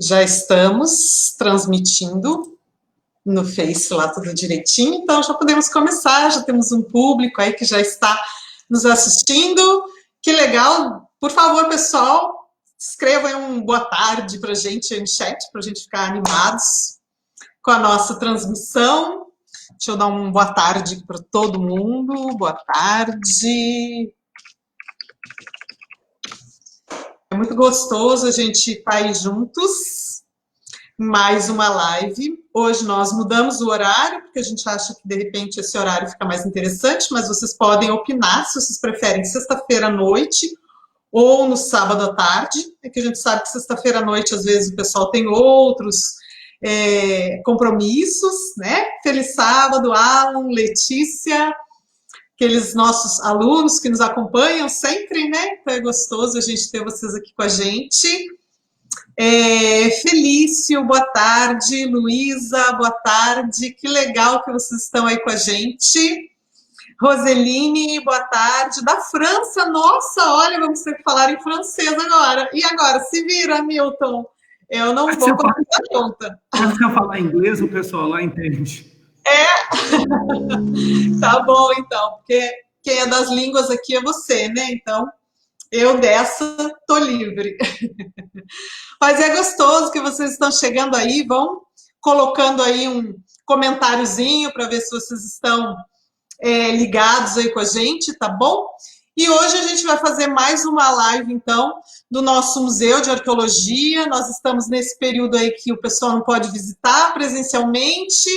Já estamos transmitindo no Face lá tudo direitinho, então já podemos começar, já temos um público aí que já está nos assistindo. Que legal! Por favor, pessoal, escrevam aí um boa tarde para a gente aí no chat, para a gente ficar animados com a nossa transmissão. Deixa eu dar um boa tarde para todo mundo. Boa tarde. É muito gostoso a gente estar aí juntos. Mais uma live. Hoje nós mudamos o horário, porque a gente acha que de repente esse horário fica mais interessante, mas vocês podem opinar se vocês preferem sexta-feira à noite ou no sábado à tarde. É que a gente sabe que sexta-feira à noite, às vezes, o pessoal tem outros compromissos, né? Feliz sábado, Alan, Letícia, aqueles nossos alunos que nos acompanham sempre, né? Então é gostoso a gente ter vocês aqui com a gente. Felício, boa tarde. Luísa, boa tarde. Que legal que vocês estão aí com a gente. Roseline, boa tarde. Da França, nossa, olha, vamos ter que falar em francês agora. E agora, se vira, Milton. Eu não vou começar a conta. Se eu falar inglês, o pessoal lá entende. Tá bom, então, porque quem é das línguas aqui é você, né? Então, eu dessa tô livre. Mas é gostoso que vocês estão chegando aí, vão colocando aí um comentáriozinho para ver se vocês estão ligados aí com a gente, tá bom? E hoje a gente vai fazer mais uma live, então, do nosso Museu de Arqueologia. Nós estamos nesse período aí que o pessoal não pode visitar presencialmente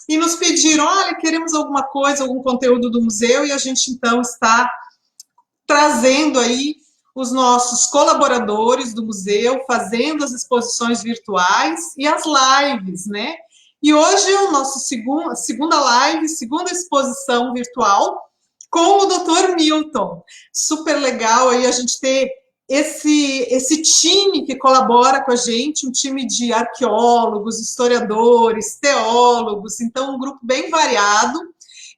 e nos pediram, olha, queremos alguma coisa, algum conteúdo do museu, e a gente, então, está trazendo aí os nossos colaboradores do museu, fazendo as exposições virtuais e as lives, né? E hoje é o nosso segunda live, segunda exposição virtual com o Dr. Milton. Super legal aí a gente ter esse time que colabora com a gente, um time de arqueólogos, historiadores, teólogos, então um grupo bem variado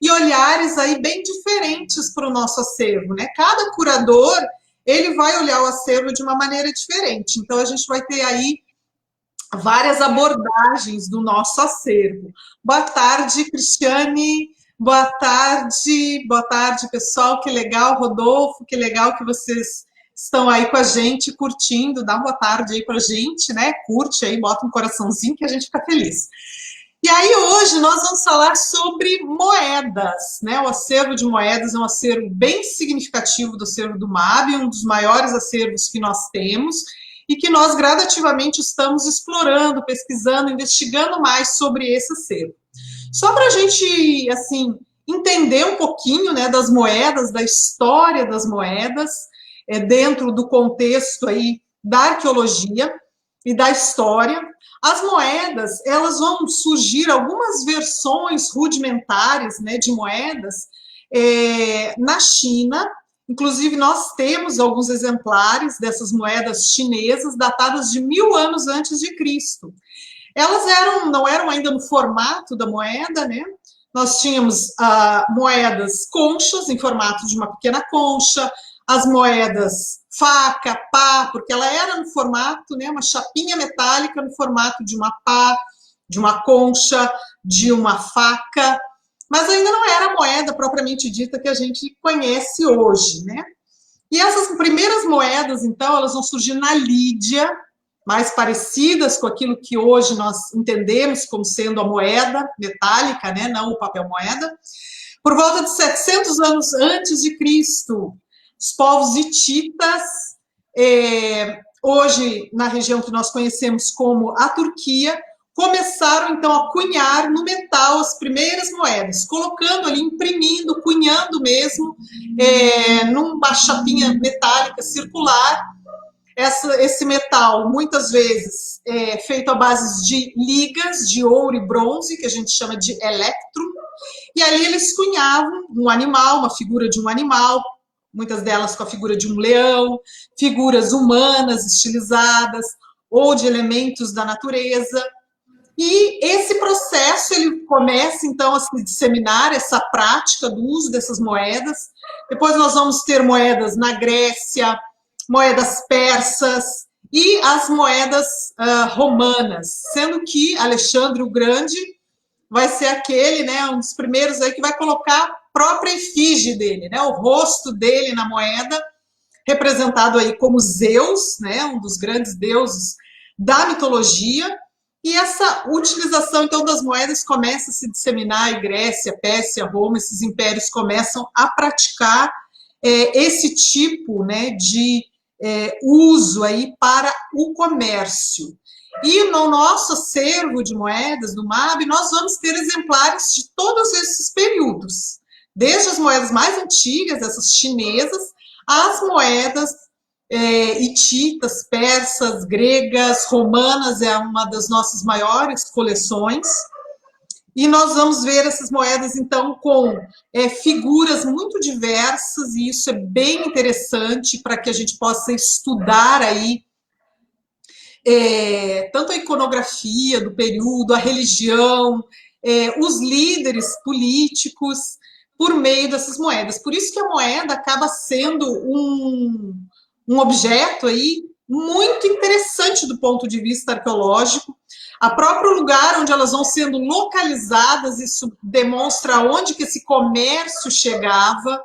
e olhares aí bem diferentes para o nosso acervo, né? Cada curador, ele vai olhar o acervo de uma maneira diferente. Então, a gente vai ter aí várias abordagens do nosso acervo. Boa tarde, Cristiane. Boa tarde, pessoal. Que legal, Rodolfo, que legal que vocês estão aí com a gente, curtindo. Dá uma boa tarde aí pra gente, né? Curte aí, bota um coraçãozinho que a gente fica feliz. E aí hoje nós vamos falar sobre moedas, né? O acervo de moedas é um acervo bem significativo do acervo do MAB, um dos maiores acervos que nós temos e que nós gradativamente estamos explorando, pesquisando, investigando mais sobre esse acervo. Só para a gente, assim, entender um pouquinho, né, das moedas, da história das moedas, dentro do contexto aí da arqueologia e da história. As moedas, elas vão surgir algumas versões rudimentares, né, de moedas na China. Inclusive, nós temos alguns exemplares dessas moedas chinesas datadas de 1000 anos antes de Cristo. Elas não eram ainda no formato da moeda, né? Nós tínhamos moedas conchas, em formato de uma pequena concha, as moedas faca, pá, porque ela era no formato, né, uma chapinha metálica no formato de uma pá, de uma concha, de uma faca, mas ainda não era a moeda propriamente dita que a gente conhece hoje, né? E essas primeiras moedas, então, elas vão surgir na Lídia, mais parecidas com aquilo que hoje nós entendemos como sendo a moeda metálica, né, não o papel moeda, por volta de 700 anos antes de Cristo. Os povos hititas, hoje na região que nós conhecemos como a Turquia, começaram então a cunhar no metal as primeiras moedas, colocando ali, imprimindo, cunhando mesmo, numa chapinha metálica circular. Esse metal, muitas vezes, é feito à base de ligas de ouro e bronze, que a gente chama de electro, e ali eles cunhavam um animal, uma figura de um animal, muitas delas com a figura de um leão, figuras humanas estilizadas, ou de elementos da natureza. E esse processo, ele começa, então, a se disseminar, essa prática do uso dessas moedas. Depois nós vamos ter moedas na Grécia, moedas persas, e as moedas romanas, sendo que Alexandre o Grande vai ser aquele, né, um dos primeiros aí que vai colocar a própria efígie dele, né, o rosto dele na moeda, representado aí como Zeus, né, um dos grandes deuses da mitologia, e essa utilização, então, das moedas começa a se disseminar, e Grécia, Pérsia, Roma, esses impérios começam a praticar esse tipo, né, de uso aí para o comércio. E no nosso acervo de moedas, do MAB, nós vamos ter exemplares de todos esses períodos, desde as moedas mais antigas, essas chinesas, as moedas hititas, persas, gregas, romanas, é uma das nossas maiores coleções. E nós vamos ver essas moedas, então, com figuras muito diversas, e isso é bem interessante para que a gente possa estudar aí tanto a iconografia do período, a religião, os líderes políticos, por meio dessas moedas. Por isso que a moeda acaba sendo um objeto aí muito interessante do ponto de vista arqueológico. A próprio lugar onde elas vão sendo localizadas, isso demonstra onde que esse comércio chegava.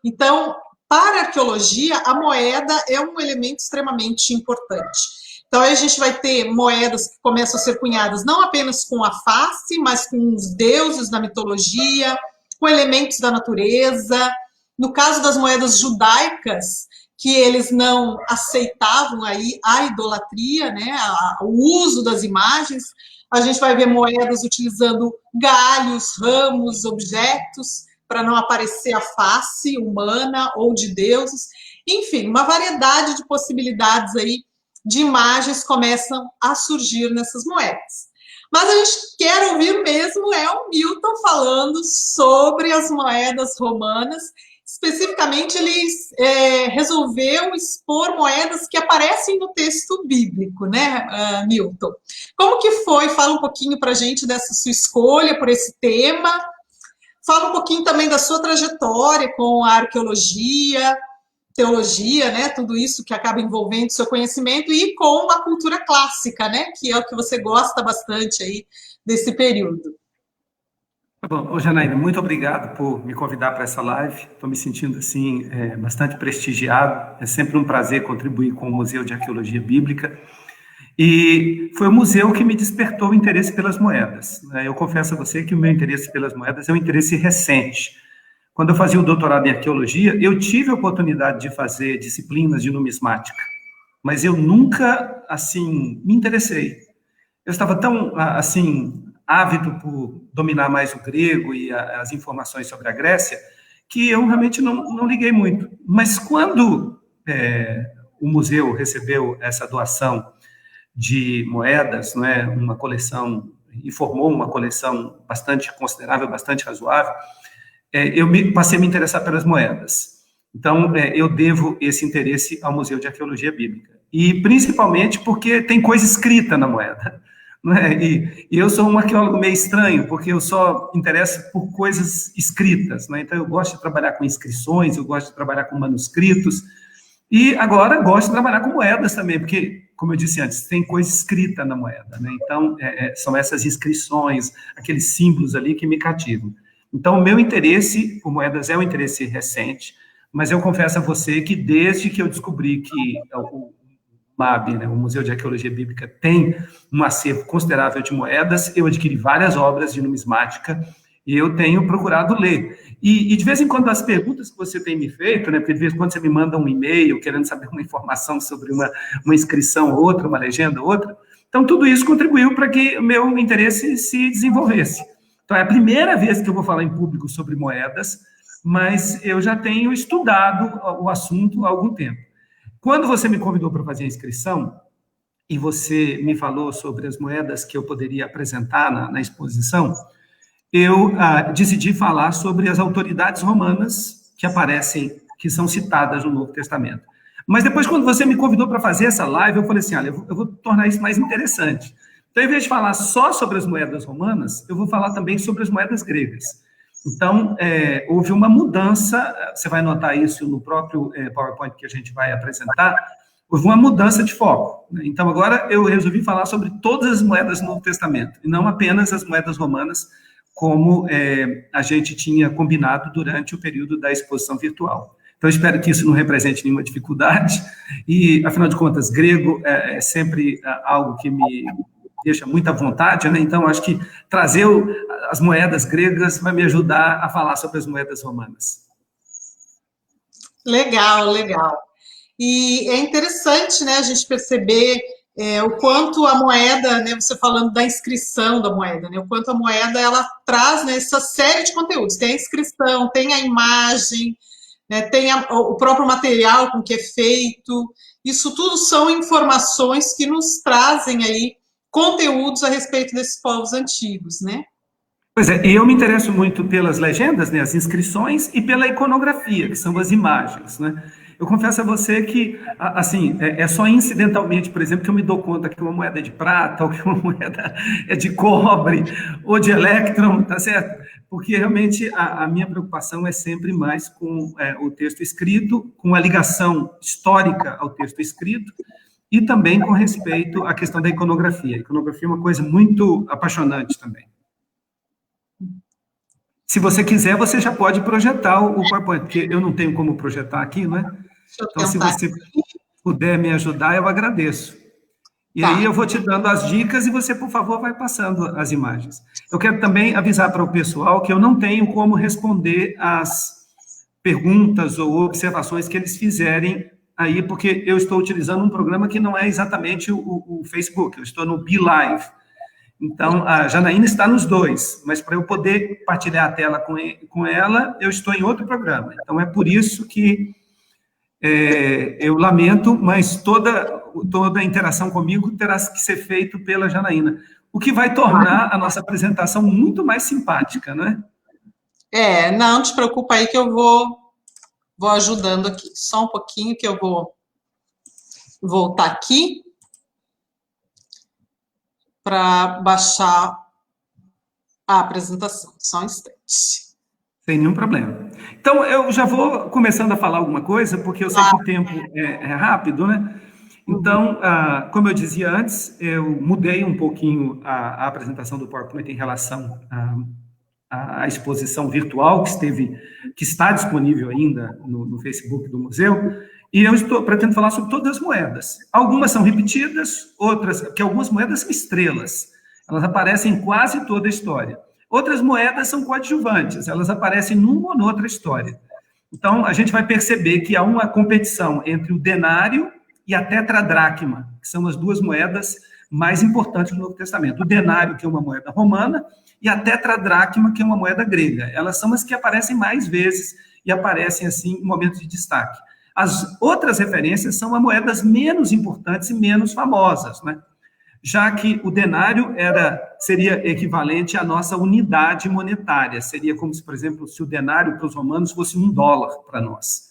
Então, para a arqueologia, a moeda é um elemento extremamente importante. Então, aí a gente vai ter moedas que começam a ser cunhadas não apenas com a face, mas com os deuses da mitologia, com elementos da natureza. No caso das moedas judaicas, que eles não aceitavam aí a idolatria, né, o uso das imagens, a gente vai ver moedas utilizando galhos, ramos, objetos, para não aparecer a face humana ou de deuses. Enfim, uma variedade de possibilidades aí de imagens começam a surgir nessas moedas. Mas a gente quer ouvir mesmo o Milton falando sobre as moedas romanas. Especificamente, ele resolveu expor moedas que aparecem no texto bíblico, né, Milton? Como que foi? Fala um pouquinho para a gente dessa sua escolha por esse tema. Fala um pouquinho também da sua trajetória com a arqueologia, teologia, né, tudo isso que acaba envolvendo o seu conhecimento, e com a cultura clássica, né, que é o que você gosta bastante aí desse período. Bom, Janaína, muito obrigado por me convidar para essa live. Estou me sentindo assim bastante prestigiado. É sempre um prazer contribuir com o Museu de Arqueologia Bíblica. E foi o museu que me despertou o interesse pelas moedas. Eu confesso a você que o meu interesse pelas moedas é um interesse recente. Quando eu fazia o doutorado em arqueologia, eu tive a oportunidade de fazer disciplinas de numismática, mas eu nunca, assim, me interessei. Eu estava tão, assim, ávido por dominar mais o grego e as informações sobre a Grécia, que eu realmente não liguei muito. Mas quando o museu recebeu essa doação de moedas, não é, uma coleção, e formou uma coleção bastante considerável, bastante razoável, eu passei a me interessar pelas moedas. Então, eu devo esse interesse ao Museu de Arqueologia Bíblica. E principalmente porque tem coisa escrita na moeda. Não é? E eu sou um arqueólogo meio estranho, porque eu só interesso por coisas escritas. Né? Então, eu gosto de trabalhar com inscrições, eu gosto de trabalhar com manuscritos, e agora gosto de trabalhar com moedas também, porque, como eu disse antes, tem coisa escrita na moeda. Né? Então, são essas inscrições, aqueles símbolos ali que me cativam. Então, o meu interesse por moedas é um interesse recente, mas eu confesso a você que desde que eu descobri que o MAB, né, o Museu de Arqueologia Bíblica, tem um acervo considerável de moedas, eu adquiri várias obras de numismática e eu tenho procurado ler. E de vez em quando, as perguntas que você tem me feito, né, porque de vez em quando você me manda um e-mail querendo saber uma informação sobre uma inscrição ou outra, uma legenda ou outra, então tudo isso contribuiu para que o meu interesse se desenvolvesse. Então, é a primeira vez que eu vou falar em público sobre moedas, mas eu já tenho estudado o assunto há algum tempo. Quando você me convidou para fazer a inscrição, e você me falou sobre as moedas que eu poderia apresentar na exposição, eu decidi falar sobre as autoridades romanas que aparecem, que são citadas no Novo Testamento. Mas depois, quando você me convidou para fazer essa live, eu falei assim, olha, eu vou tornar isso mais interessante. Então, em vez de falar só sobre as moedas romanas, eu vou falar também sobre as moedas gregas. Então, houve uma mudança, você vai notar isso no próprio PowerPoint que a gente vai apresentar, houve uma mudança de foco, né? Então, agora eu resolvi falar sobre todas as moedas do Novo Testamento, e não apenas as moedas romanas, como a gente tinha combinado durante o período da exposição virtual. Então, eu espero que isso não represente nenhuma dificuldade, e, afinal de contas, grego é sempre algo que me deixa muita vontade, né? Então, acho que trazer as moedas gregas vai me ajudar a falar sobre as moedas romanas. Legal, legal. E é interessante, né, a gente perceber o quanto a moeda, né, você falando da inscrição da moeda, né, o quanto a moeda ela traz, né, essa série de conteúdos. Tem a inscrição, tem a imagem, né, tem o próprio material com que é feito. Isso tudo são informações que nos trazem aí conteúdos a respeito desses povos antigos, né? Pois é, eu me interesso muito pelas legendas, né, as inscrições, e pela iconografia, que são as imagens, né? Eu confesso a você que, assim, é só incidentalmente, por exemplo, que eu me dou conta que uma moeda é de prata, ou que uma moeda é de cobre, ou de elétron, tá certo? Porque realmente a minha preocupação é sempre mais com o texto escrito, com a ligação histórica ao texto escrito, e também com respeito à questão da iconografia. A iconografia é uma coisa muito apaixonante também. Se você quiser, você já pode projetar o PowerPoint, porque eu não tenho como projetar aqui, não é? Então, se você puder me ajudar, eu agradeço. E aí eu vou te dando as dicas e você, por favor, vai passando as imagens. Eu quero também avisar para o pessoal que eu não tenho como responder as perguntas ou observações que eles fizerem aí, porque eu estou utilizando um programa que não é exatamente o Facebook, eu estou no BeLive. Então, a Janaína está nos dois, mas para eu poder partilhar a tela com ela, eu estou em outro programa. Então, é por isso que eu lamento, mas toda a interação comigo terá que ser feita pela Janaína, o que vai tornar a nossa apresentação muito mais simpática, não é? Não te preocupa aí que eu vou ajudando aqui. Só um pouquinho que eu vou voltar aqui para baixar a apresentação. Só um instante. Sem nenhum problema. Então, eu já vou começando a falar alguma coisa, porque eu sei que o tempo é rápido, né? Então, como eu dizia antes, eu mudei um pouquinho a apresentação do PowerPoint em relação à exposição virtual que está disponível ainda no Facebook do museu, e eu pretendo falar sobre todas as moedas. Algumas são repetidas, que algumas moedas são estrelas, elas aparecem em quase toda a história. Outras moedas são coadjuvantes, elas aparecem numa ou noutra história. Então, a gente vai perceber que há uma competição entre o denário e a tetradracma, que são as duas moedas mais importantes do Novo Testamento. O denário, que é uma moeda romana, e a tetradracma, que é uma moeda grega. Elas são as que aparecem mais vezes e aparecem, assim, em momentos de destaque. As outras referências são a moedas menos importantes e menos famosas, né? Já que o denário seria equivalente à nossa unidade monetária. Seria como se, por exemplo, se o denário para os romanos fosse $1 para nós.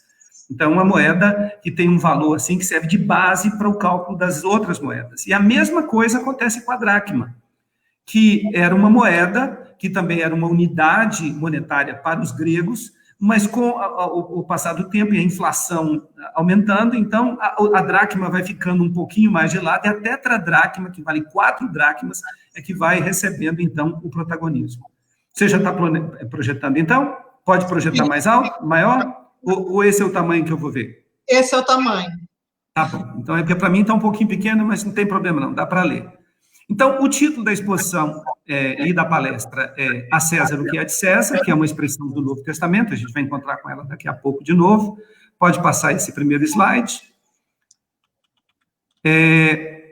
Então, é uma moeda que tem um valor assim que serve de base para o cálculo das outras moedas. E a mesma coisa acontece com a dracma, que era uma moeda que também era uma unidade monetária para os gregos, mas com o passar do tempo e a inflação aumentando, então a dracma vai ficando um pouquinho mais de lado, e a tetradracma, que vale 4 dracmas, é que vai recebendo, então, o protagonismo. Você já está projetando, então? Pode projetar mais alto, maior? Ou esse é o tamanho que eu vou ver? Esse é o tamanho. Tá bom. Então, é porque para mim está um pouquinho pequeno, mas não tem problema não, dá para ler. Então, o título da exposição e da palestra é A César o que é de César, que é uma expressão do Novo Testamento, a gente vai encontrar com ela daqui a pouco de novo. Pode passar esse primeiro slide.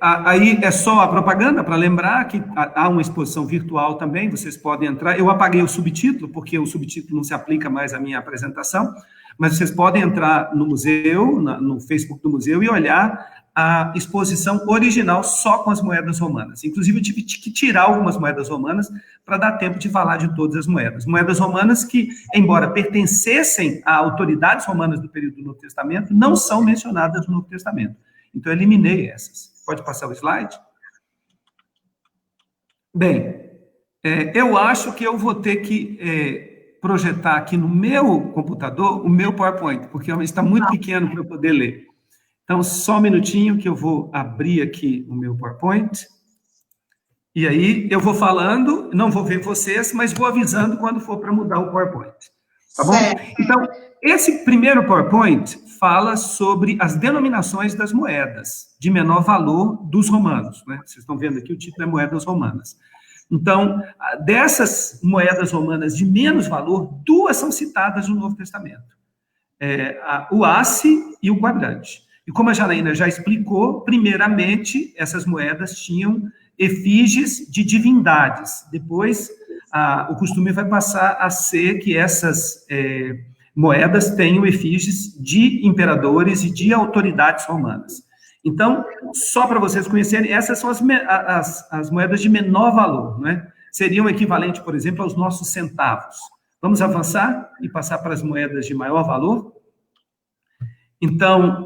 Aí é só a propaganda para lembrar que há uma exposição virtual também, vocês podem entrar. Eu apaguei o subtítulo, porque o subtítulo não se aplica mais à minha apresentação, mas vocês podem entrar no museu, no Facebook do museu, e olhar a exposição original só com as moedas romanas. Inclusive, eu tive que tirar algumas moedas romanas para dar tempo de falar de todas as moedas. Moedas romanas que, embora pertencessem a autoridades romanas do período do Novo Testamento, não são mencionadas no Novo Testamento. Então, eu eliminei essas. Pode passar o slide? Bem, eu acho que eu vou ter que projetar aqui no meu computador o meu PowerPoint, porque está muito pequeno para eu poder ler. Então, só um minutinho que eu vou abrir aqui o meu PowerPoint. E aí eu vou falando, não vou ver vocês, mas vou avisando quando for para mudar o PowerPoint. Tá bom? Certo. Então, esse primeiro PowerPoint fala sobre as denominações das moedas de menor valor dos romanos, né? Vocês estão vendo aqui, o título é Moedas Romanas. Então, dessas moedas romanas de menos valor, duas são citadas no Novo Testamento. O asse e o quadrante. E como a Janaína já explicou, primeiramente, essas moedas tinham efígies de divindades. Depois, o costume vai passar a ser que essas moedas tenham efígies de imperadores e de autoridades romanas. Então, só para vocês conhecerem, essas são as moedas de menor valor, né? Seriam equivalente, por exemplo, aos nossos centavos. Vamos avançar e passar para as moedas de maior valor? Então,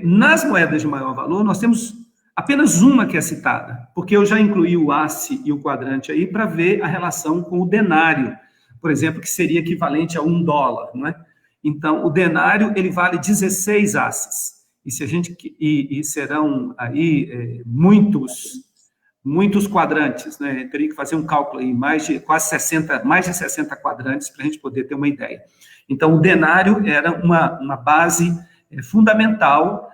nas moedas de maior valor, nós temos apenas uma que é citada, porque eu já incluí o asse e o quadrante aí para ver a relação com o denário, por exemplo, que seria equivalente a $1, não é? Então, o denário, ele vale 16 asses. E serão aí muitos quadrantes, né? Eu teria que fazer um cálculo aí, mais de 60 quadrantes para a gente poder ter uma ideia. Então, o denário era uma base fundamental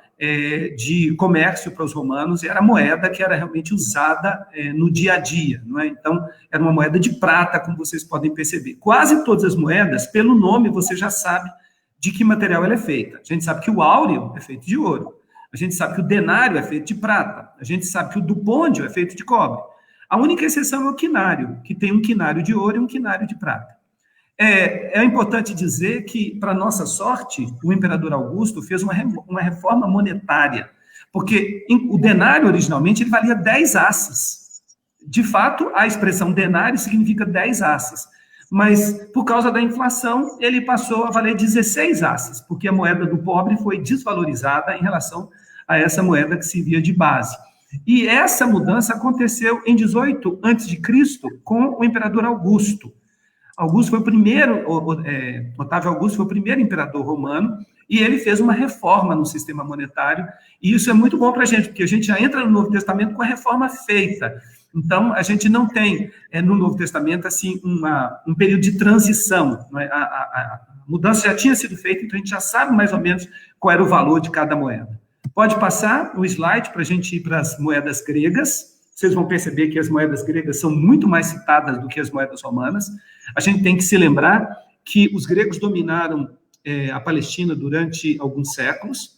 de comércio para os romanos, era a moeda que era realmente usada no dia a dia, não é? Então, era uma moeda de prata, como vocês podem perceber. Quase todas as moedas, pelo nome, você já sabe de que material ela é feita. A gente sabe que o áureo é feito de ouro, a gente sabe que o denário é feito de prata, a gente sabe que o dupôndio é feito de cobre. A única exceção é o quinário, que tem um quinário de ouro e um quinário de prata. É importante dizer que, para nossa sorte, o imperador Augusto fez uma reforma monetária, porque o denário, originalmente, ele valia 10 asses. De fato, a expressão denário significa 10 asses, mas, por causa da inflação, ele passou a valer 16 asses, porque a moeda do pobre foi desvalorizada em relação a essa moeda que servia de base. E essa mudança aconteceu em 18 a.C., com o imperador Augusto. Otávio Augusto foi o primeiro imperador romano, e ele fez uma reforma no sistema monetário, e isso é muito bom para a gente, porque a gente já entra no Novo Testamento com a reforma feita. Então, a gente não tem no Novo Testamento assim um período de transição, não é? A mudança já tinha sido feita, então a gente já sabe mais ou menos qual era o valor de cada moeda. Pode passar o slide para a gente ir para as moedas gregas. Vocês vão perceber que as moedas gregas são muito mais citadas do que as moedas romanas. A gente tem que se lembrar que os gregos dominaram a Palestina durante alguns séculos.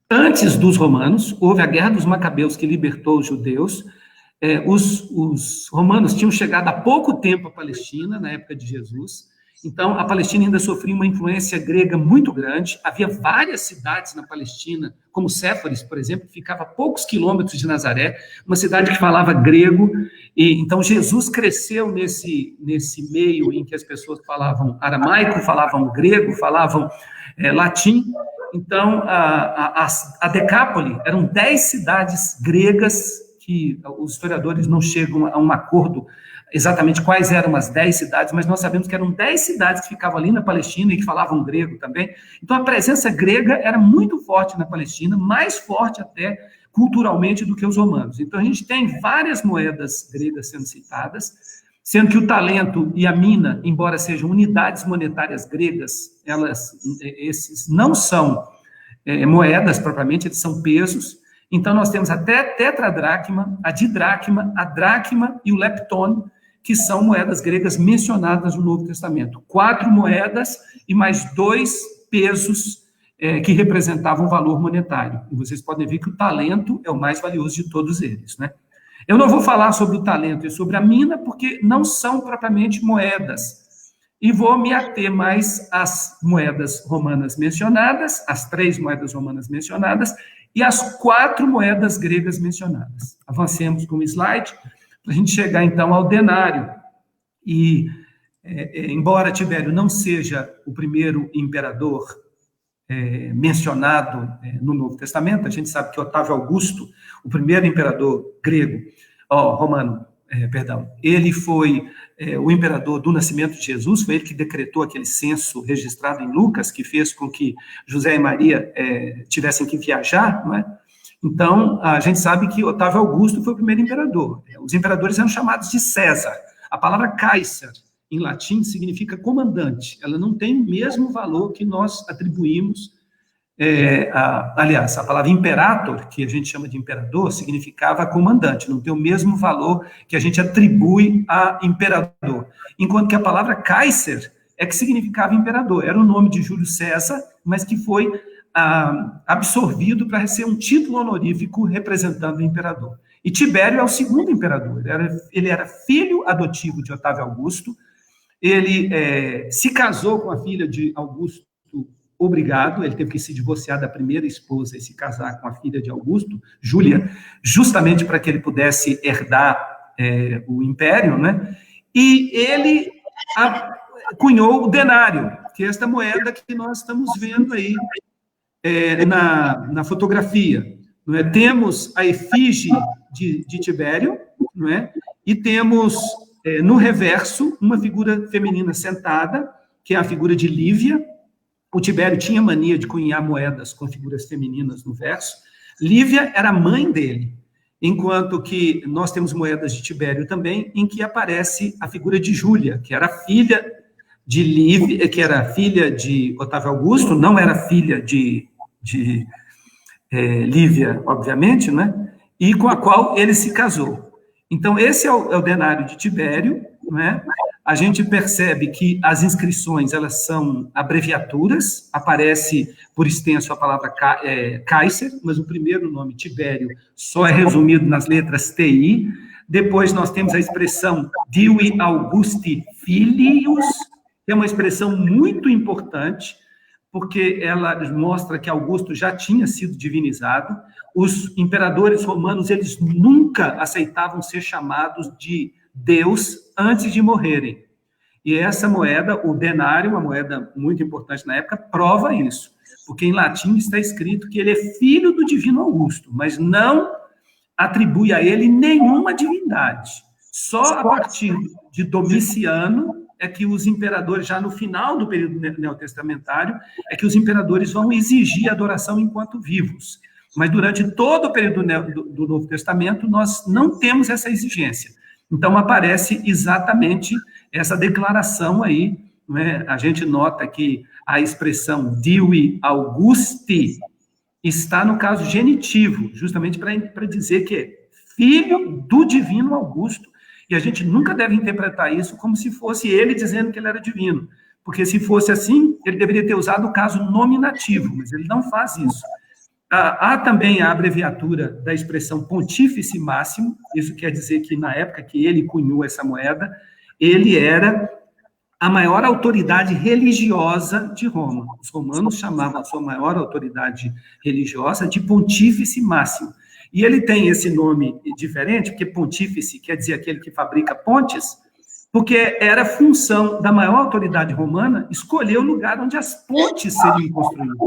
Antes dos romanos, houve a Guerra dos Macabeus, que libertou os judeus. Os romanos tinham chegado há pouco tempo à Palestina, na época de Jesus. Então, a Palestina ainda sofria uma influência grega muito grande. Havia várias cidades na Palestina, como Séforis, por exemplo, que ficava a poucos quilômetros de Nazaré, uma cidade que falava grego. E então, Jesus cresceu nesse meio em que as pessoas falavam aramaico, falavam grego, falavam latim. Então, a Decápole eram 10 cidades gregas, que os historiadores não chegam a um acordo exatamente quais eram as 10 cidades, mas nós sabemos que eram 10 cidades que ficavam ali na Palestina e que falavam grego também. Então, a presença grega era muito forte na Palestina, mais forte até culturalmente do que os romanos. Então, a gente tem várias moedas gregas sendo citadas, sendo que o talento e a mina, embora sejam unidades monetárias gregas, esses não são moedas propriamente, eles são pesos. Então, nós temos até tetradracma, a didracma, a dracma e o lepton, que são moedas gregas mencionadas no Novo Testamento. 4 moedas e mais 2 pesos que representavam valor monetário. E vocês podem ver que o talento é o mais valioso de todos eles, né? Eu não vou falar sobre o talento e sobre a mina, porque não são propriamente moedas. E vou me ater mais às moedas romanas mencionadas, as 3 moedas romanas mencionadas, e as 4 moedas gregas mencionadas. Avancemos com o slide, para a gente chegar, então, ao denário. E, embora Tibério não seja o primeiro imperador mencionado no Novo Testamento, a gente sabe que Otávio Augusto, o primeiro imperador grego, romano, ele foi o imperador do nascimento de Jesus, foi ele que decretou aquele censo registrado em Lucas, que fez com que José e Maria tivessem que viajar, não é? Então, a gente sabe que Otávio Augusto foi o primeiro imperador. Os imperadores eram chamados de César. A palavra Kaiser, em latim, significa comandante. Ela não tem o mesmo valor que nós atribuímos. Aliás, a palavra imperator, que a gente chama de imperador, significava comandante, não tem o mesmo valor que a gente atribui a imperador. Enquanto que a palavra Kaiser é que significava imperador. Era o nome de Júlio César, mas que foi absorvido para ser um título honorífico representando o imperador. E Tibério é o segundo imperador. Ele era filho adotivo de Otávio Augusto. Ele se casou com a filha de Augusto obrigado, ele teve que se divorciar da primeira esposa e se casar com a filha de Augusto, Júlia, justamente para que ele pudesse herdar o império, né? E ele cunhou o denário, que é esta moeda que nós estamos vendo aí na fotografia. Não é? Temos a efígie de Tibério, não é? E temos no reverso uma figura feminina sentada, que é a figura de Lívia. O Tibério tinha mania de cunhar moedas com figuras femininas no verso. Lívia era a mãe dele, enquanto que nós temos moedas de Tibério também, em que aparece a figura de Júlia, que era filha de Lívia, que era filha de Otávio Augusto, não era filha de Lívia, obviamente, né? E com a qual ele se casou. Então, esse é o denário de Tibério, né? A gente percebe que as inscrições, elas são abreviaturas, aparece por extenso a palavra Kaiser, mas o primeiro nome, Tibério, só é resumido nas letras TI. Depois nós temos a expressão Divi Augusti Filius, que é uma expressão muito importante, porque ela mostra que Augusto já tinha sido divinizado. Os imperadores romanos, eles nunca aceitavam ser chamados de Deus antes de morrerem. E essa moeda, o denário, uma moeda muito importante na época, prova isso. Porque em latim está escrito que ele é filho do divino Augusto, mas não atribui a ele nenhuma divindade. Só a partir de Domiciano é que os imperadores, já no final do período neotestamentário, é que os imperadores vão exigir adoração enquanto vivos. Mas durante todo o período do Novo Testamento, nós não temos essa exigência. Então, aparece exatamente essa declaração aí, né? A gente nota que a expressão Divi Augusti está no caso genitivo, justamente para dizer que é filho do divino Augusto, e a gente nunca deve interpretar isso como se fosse ele dizendo que ele era divino, porque se fosse assim, ele deveria ter usado o caso nominativo, mas ele não faz isso. Há também a abreviatura da expressão Pontífice Máximo, isso quer dizer que na época que ele cunhou essa moeda, ele era a maior autoridade religiosa de Roma. Os romanos chamavam a sua maior autoridade religiosa de Pontífice Máximo. E ele tem esse nome diferente, porque Pontífice quer dizer aquele que fabrica pontes, porque era função da maior autoridade romana escolher o lugar onde as pontes seriam construídas.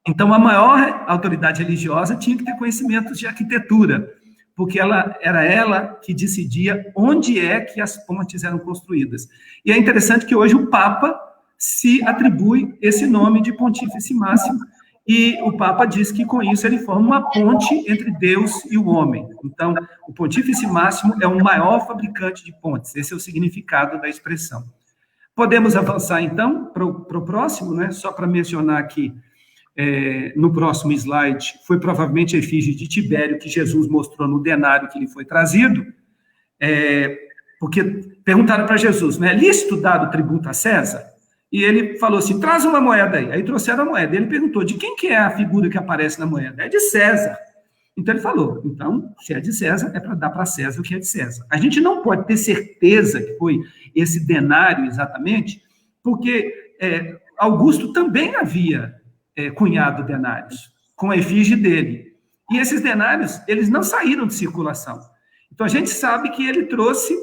Então, a maior autoridade religiosa tinha que ter conhecimentos de arquitetura, porque era ela que decidia onde é que as pontes eram construídas. E é interessante que hoje o Papa se atribui esse nome de Pontífice Máximo, e o Papa diz que com isso ele forma uma ponte entre Deus e o homem. Então, o Pontífice Máximo é o maior fabricante de pontes, esse é o significado da expressão. Podemos avançar, então, para o próximo, né? Só para mencionar aqui, no próximo slide, foi provavelmente a efígie de Tibério que Jesus mostrou no denário que lhe foi trazido, porque perguntaram para Jesus, não é lícito dar o tributo a César? E ele falou assim, traz uma moeda aí. Aí trouxeram a moeda. Ele perguntou, de quem que é a figura que aparece na moeda? É de César. Então ele falou, então, se é de César, é para dar para César o que é de César. A gente não pode ter certeza que foi esse denário exatamente, porque Augusto também havia cunhado denários, com a efígie dele. E esses denários, eles não saíram de circulação. Então, a gente sabe que ele trouxe,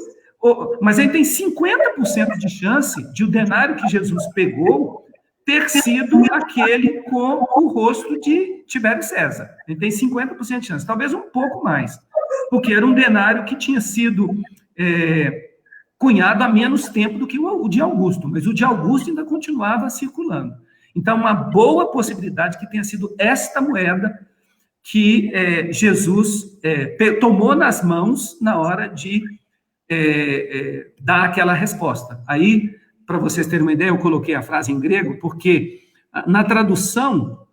mas ele tem 50% de chance de o denário que Jesus pegou ter sido aquele com o rosto de Tibério César. Ele tem 50% de chance, talvez um pouco mais. porque era um denário que tinha sido cunhado há menos tempo do que o de Augusto, mas o de Augusto ainda continuava circulando. Então, uma boa possibilidade que tenha sido esta moeda que Jesus tomou nas mãos na hora de dar aquela resposta. Aí, para vocês terem uma ideia, eu coloquei a frase em grego, porque na tradução,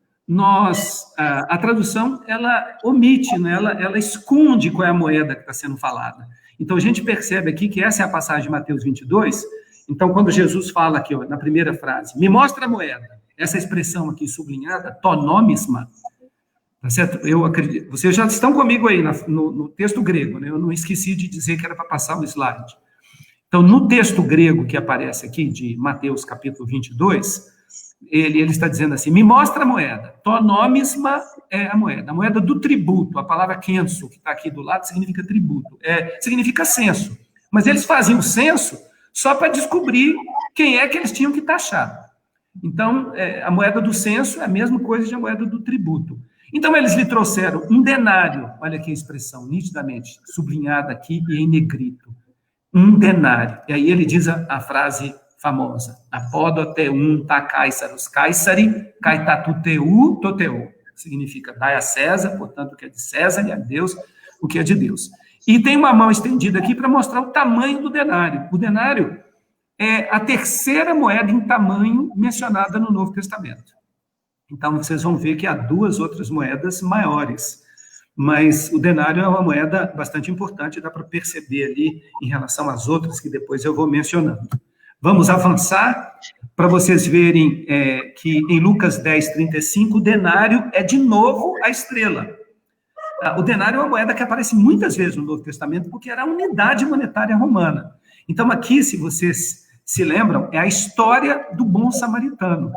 a tradução, ela omite, né? ela esconde qual é a moeda que está sendo falada. Então, a gente percebe aqui que essa é a passagem de Mateus 22. Então, quando Jesus fala aqui, ó, na primeira frase, me mostra a moeda, essa expressão aqui sublinhada, tonomisma, tá certo? Eu acredito, vocês já estão comigo aí no texto grego, né? Eu não esqueci de dizer que era para passar o slide. Então, no texto grego que aparece aqui, de Mateus capítulo 22, ele está dizendo assim, me mostra a moeda. Tonomisma é a moeda do tributo. A palavra kenso, que está aqui do lado, significa tributo. Significa censo. Mas eles faziam o censo só para descobrir quem é que eles tinham que taxar. Então, a moeda do censo é a mesma coisa de a moeda do tributo. Então, eles lhe trouxeram um denário. Olha aqui a expressão, nitidamente, sublinhada aqui e em negrito. Um denário. E aí ele diz a frase famosa, apodoteum ta caesaros caesari, caetatuteu toteu. Significa, dai a César, portanto, o que é de César, e a Deus, o que é de Deus. E tem uma mão estendida aqui para mostrar o tamanho do denário. O denário é a terceira moeda em tamanho mencionada no Novo Testamento. Então, vocês vão ver que há duas outras moedas maiores. Mas o denário é uma moeda bastante importante, dá para perceber ali em relação às outras que depois eu vou mencionando. Vamos avançar para vocês verem que em Lucas 10, 35, o denário é de novo a estrela. O denário é uma moeda que aparece muitas vezes no Novo Testamento, porque era a unidade monetária romana. Então, aqui, se vocês se lembram, é a história do bom samaritano.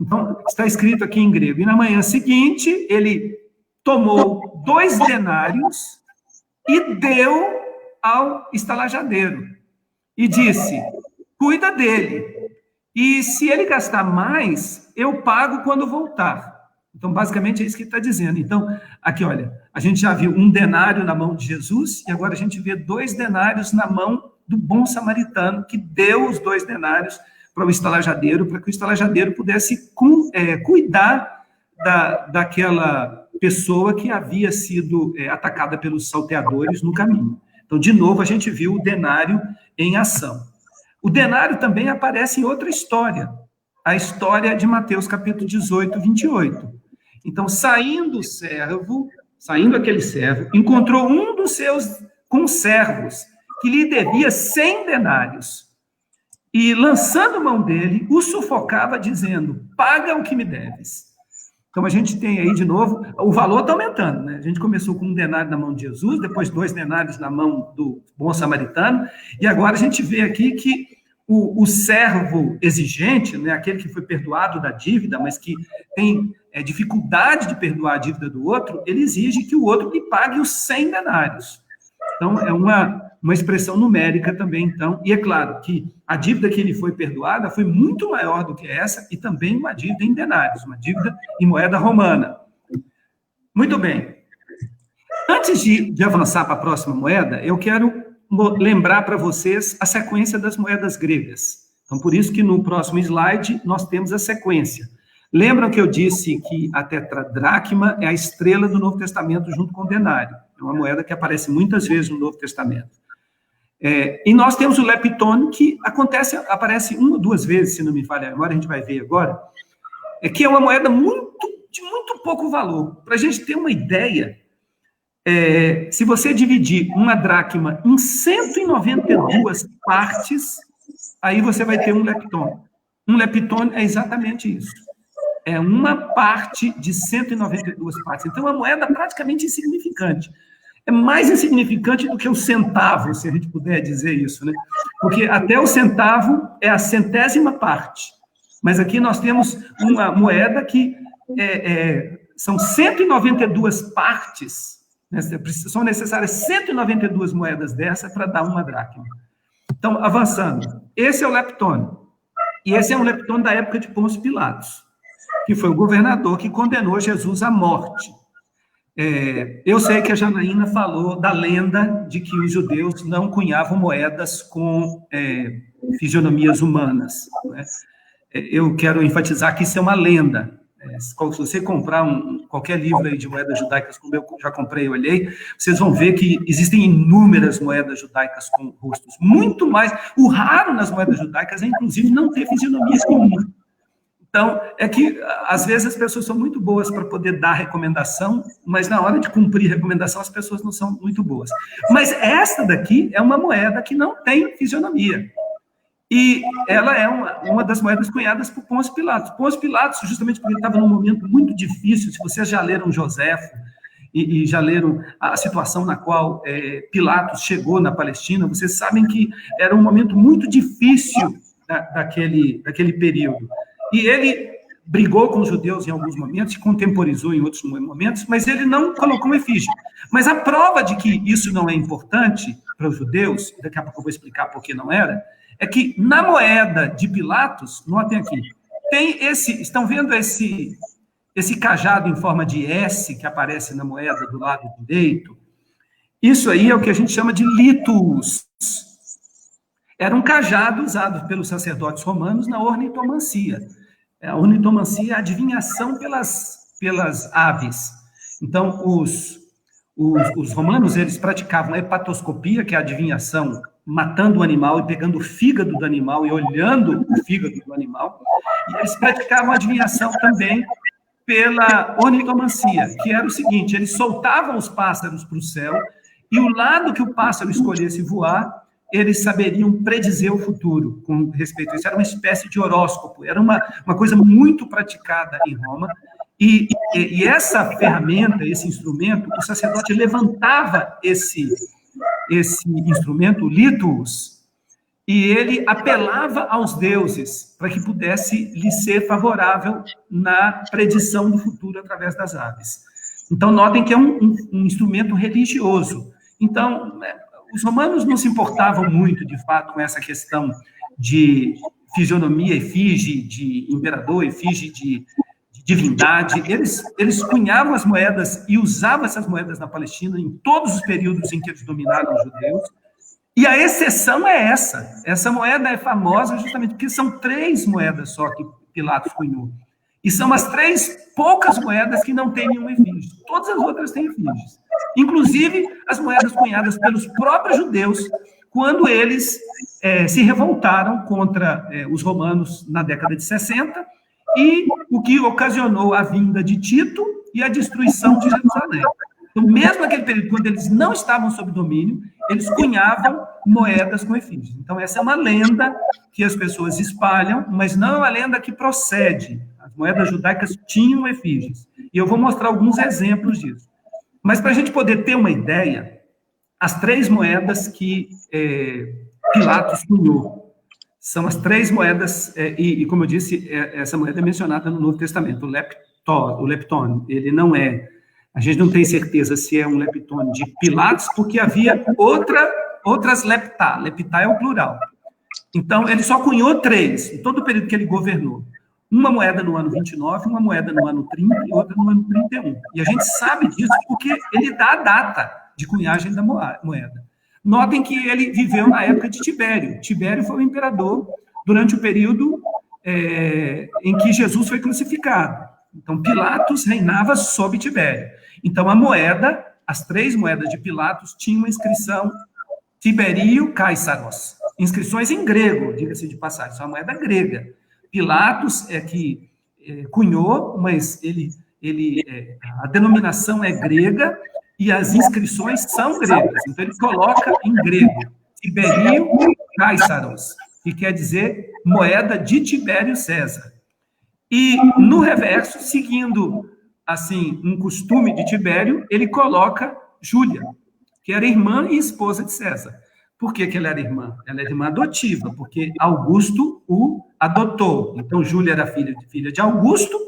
Então, está escrito aqui em grego, e na manhã seguinte, ele tomou 2 denários e deu ao estalajadeiro. E disse, cuida dele. E se ele gastar mais, eu pago quando voltar. Então, basicamente, é isso que ele está dizendo. Então, aqui, olha, a gente já viu um denário na mão de Jesus, e agora a gente vê 2 denários na mão do bom samaritano, que deu os 2 denários para o estalajadeiro, para que o estalajadeiro pudesse cuidar daquela pessoa que havia sido atacada pelos salteadores no caminho. Então, de novo, a gente viu o denário em ação. O denário também aparece em outra história, a história de Mateus, capítulo 18, 28. Então, saindo aquele servo, encontrou um dos seus conservos, que lhe devia 100 denários, e, lançando mão dele, o sufocava, dizendo, paga o que me deves. Então, a gente tem aí, de novo, o valor está aumentando, né? A gente começou com 1 denário na mão de Jesus, depois 2 denários na mão do bom samaritano, e agora a gente vê aqui que o servo exigente, né, aquele que foi perdoado da dívida, mas que tem dificuldade de perdoar a dívida do outro, ele exige que o outro lhe pague os 100 denários. Então, é uma expressão numérica também, então, e é claro que a dívida que ele foi perdoada foi muito maior do que essa, e também uma dívida em denários, uma dívida em moeda romana. Muito bem. Antes de avançar para a próxima moeda, eu quero lembrar para vocês a sequência das moedas gregas. Então, por isso que no próximo slide nós temos a sequência. Lembram que eu disse que a tetradracma é a estrela do Novo Testamento junto com o denário? É uma moeda que aparece muitas vezes no Novo Testamento. E nós temos o leptone, que aparece 1 ou 2 vezes, se não me falha a memória, a gente vai ver agora, que é uma moeda de muito pouco valor. Para a gente ter uma ideia, se você dividir uma dracma em 192 partes, aí você vai ter um leptone. Um leptone é exatamente isso. É uma parte de 192 partes. Então, é uma moeda praticamente insignificante. É mais insignificante do que o centavo, se a gente puder dizer isso, né? Porque até o centavo é a 100ª parte. Mas aqui nós temos uma moeda que são 192 partes, né? São necessárias 192 moedas dessa para dar uma dracma. Então, avançando. Esse é o leptone. E esse é um leptone da época de Pôncio Pilatos, que foi o governador que condenou Jesus à morte. Eu sei que a Janaína falou da lenda de que os judeus não cunhavam moedas com fisionomias humanas, né? Eu quero enfatizar que isso é uma lenda. Se você comprar qualquer livro aí de moedas judaicas, como eu já comprei e olhei, vocês vão ver que existem inúmeras moedas judaicas com rostos. Muito mais. O raro nas moedas judaicas é, inclusive, não ter fisionomias nenhuma. Então, é que, às vezes, as pessoas são muito boas para poder dar recomendação, mas na hora de cumprir recomendação, as pessoas não são muito boas. Mas esta daqui é uma moeda que não tem fisionomia. E ela é uma das moedas cunhadas por Pôncio Pilatos. Pôncio Pilatos, justamente porque ele estava num momento muito difícil, se vocês já leram Joséfo e já leram a situação na qual Pilatos chegou na Palestina, vocês sabem que era um momento muito difícil daquele período. E ele brigou com os judeus em alguns momentos, se contemporizou em outros momentos, mas ele não colocou uma efígie. Mas a prova de que isso não é importante para os judeus, daqui a pouco eu vou explicar por que não era, é que na moeda de Pilatos, notem aqui, tem estão vendo esse cajado em forma de S que aparece na moeda do lado direito? Isso aí é o que a gente chama de litus. Era um cajado usado pelos sacerdotes romanos na ornitomancia. A ornitomancia é a adivinhação pelas aves. Então, os romanos, eles praticavam a hepatoscopia, que é a adivinhação, matando o animal e pegando o fígado do animal e olhando o fígado do animal. E eles praticavam a adivinhação também pela ornitomancia, que era o seguinte: eles soltavam os pássaros para o céu e o lado que o pássaro escolhesse voar, eles saberiam predizer o futuro com respeito a isso. Era uma espécie de horóscopo, era uma coisa muito praticada em Roma. E essa ferramenta, esse instrumento, o sacerdote levantava esse instrumento, o litus, e ele apelava aos deuses para que pudesse lhe ser favorável na predição do futuro através das aves. Então, notem que é um instrumento religioso. Então, os romanos não se importavam muito, de fato, com essa questão de fisionomia, efígie de imperador, efígie de divindade. Eles cunhavam as moedas e usavam essas moedas na Palestina em todos os períodos em que eles dominaram os judeus. E a exceção é essa. Essa moeda é famosa justamente porque são 3 moedas só que Pilatos cunhou. E são as 3 poucas moedas que não têm nenhuma efígie. Todas as outras têm efígies. Inclusive as moedas cunhadas pelos próprios judeus, quando eles se revoltaram contra os romanos na década de 60, e o que ocasionou a vinda de Tito e a destruição de Jerusalém. Então, mesmo naquele período, quando eles não estavam sob domínio, eles cunhavam moedas com efígies. Então, essa é uma lenda que as pessoas espalham, mas não é uma lenda que procede. As moedas judaicas tinham efígies. E eu vou mostrar alguns exemplos disso. Mas, para a gente poder ter uma ideia, as 3 moedas que Pilatos cunhou são as 3 moedas, e como eu disse, essa moeda é mencionada no Novo Testamento, o lepton. Ele não é, a gente não tem certeza se é um lepton de Pilatos, porque havia outras leptá é o plural. Então, ele só cunhou 3, em todo o período que ele governou. Uma moeda no ano 29, uma moeda no ano 30 e outra no ano 31. E a gente sabe disso porque ele dá a data de cunhagem da moeda. Notem que ele viveu na época de Tibério. Tibério foi o imperador durante o período em que Jesus foi crucificado. Então, Pilatos reinava sob Tibério. Então, a moeda, as 3 moedas de Pilatos, tinham uma inscrição Tiberio Caesaros. Inscrições em grego, diga-se de passagem, são a moeda grega. Pilatos é que cunhou, mas a denominação é grega, e as inscrições são gregas. Então, ele coloca em grego, Tiberio Caesaros, que quer dizer moeda de Tibério César. E, no reverso, seguindo, assim, um costume de Tibério, ele coloca Júlia, que era irmã e esposa de César. Por que ela era irmã? Ela era irmã adotiva, porque Augusto o adotou. Então, Júlia era filha de Augusto,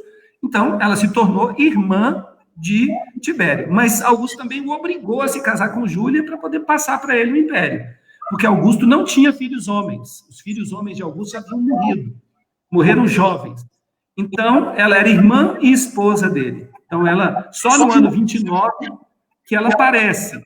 então ela se tornou irmã de Tibério. Mas Augusto também o obrigou a se casar com Júlia para poder passar para ele o império. Porque Augusto não tinha filhos homens. Os filhos homens de Augusto já haviam morreram jovens. Então, ela era irmã e esposa dele. Então, ela, só no ano 29 que ela aparece.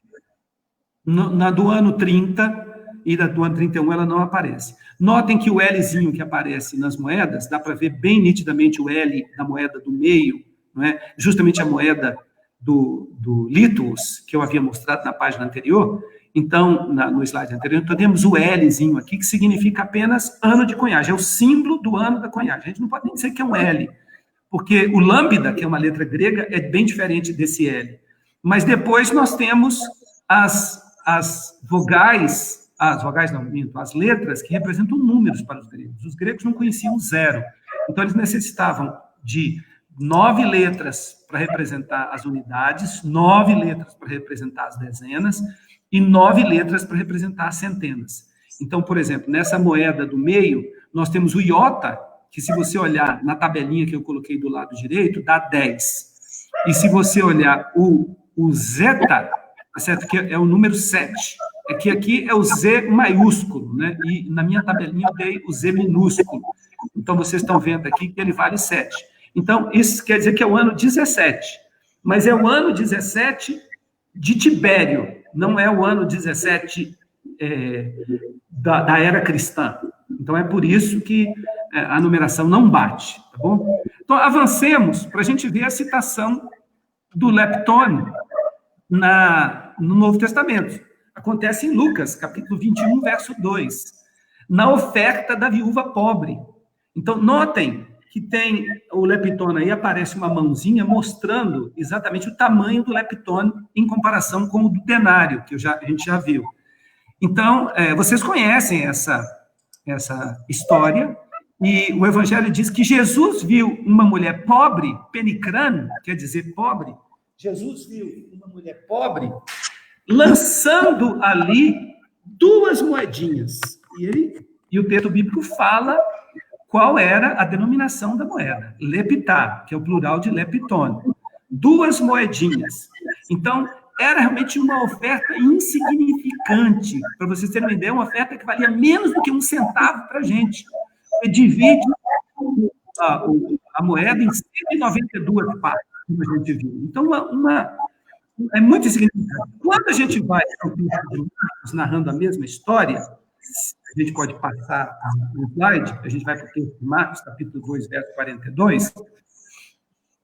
Na do ano 30 e do ano 31 ela não aparece. Notem que o Lzinho que aparece nas moedas, dá para ver bem nitidamente o L da moeda do meio, não é? Justamente a moeda do litus, que eu havia mostrado na página anterior. Então, no slide anterior, então temos o Lzinho aqui, que significa apenas ano de conhagem, é o símbolo do ano da conhagem. A gente não pode nem dizer que é um L, porque o lambda, que é uma letra grega, é bem diferente desse L. Mas depois nós temos as letras que representam números para os gregos. Os gregos não conheciam zero, então eles necessitavam de 9 letras para representar as unidades, 9 letras para representar as dezenas e 9 letras para representar as centenas. Então, por exemplo, nessa moeda do meio, nós temos o iota, que se você olhar na tabelinha que eu coloquei do lado direito, dá 10. E se você olhar o zeta, certo? Que é o número 7. É que aqui é o Z maiúsculo, né? E na minha tabelinha eu dei o Z minúsculo. Então, vocês estão vendo aqui que ele vale 7. Então, isso quer dizer que é o ano 17. Mas é o ano 17 de Tibério, não é o ano 17 da era cristã. Então, é por isso que a numeração não bate, tá bom? Então, avancemos para a gente ver a citação do leptônio no Novo Testamento. Acontece em Lucas, capítulo 21, verso 2, na oferta da viúva pobre. Então, notem que tem o leptônio aí, aparece uma mãozinha mostrando exatamente o tamanho do leptônio em comparação com o do denário, que a gente já viu. Então, vocês conhecem essa história, e o Evangelho diz que Jesus viu uma mulher pobre, penicrano, quer dizer pobre. Jesus viu uma mulher pobre lançando ali 2 moedinhas. E o texto bíblico fala qual era a denominação da moeda. Leptá, que é o plural de leptônio. 2 moedinhas. Então, era realmente uma oferta insignificante. Para vocês terem uma ideia, uma oferta que valia menos do que 1 centavo para a gente. Você divide a moeda em 192 partes, como a gente viu. Então, é muito insignificante. Quando a gente vai ao texto de Marcos narrando a mesma história, a gente pode passar no slide, a gente vai para o texto de Marcos, capítulo 2, verso 42,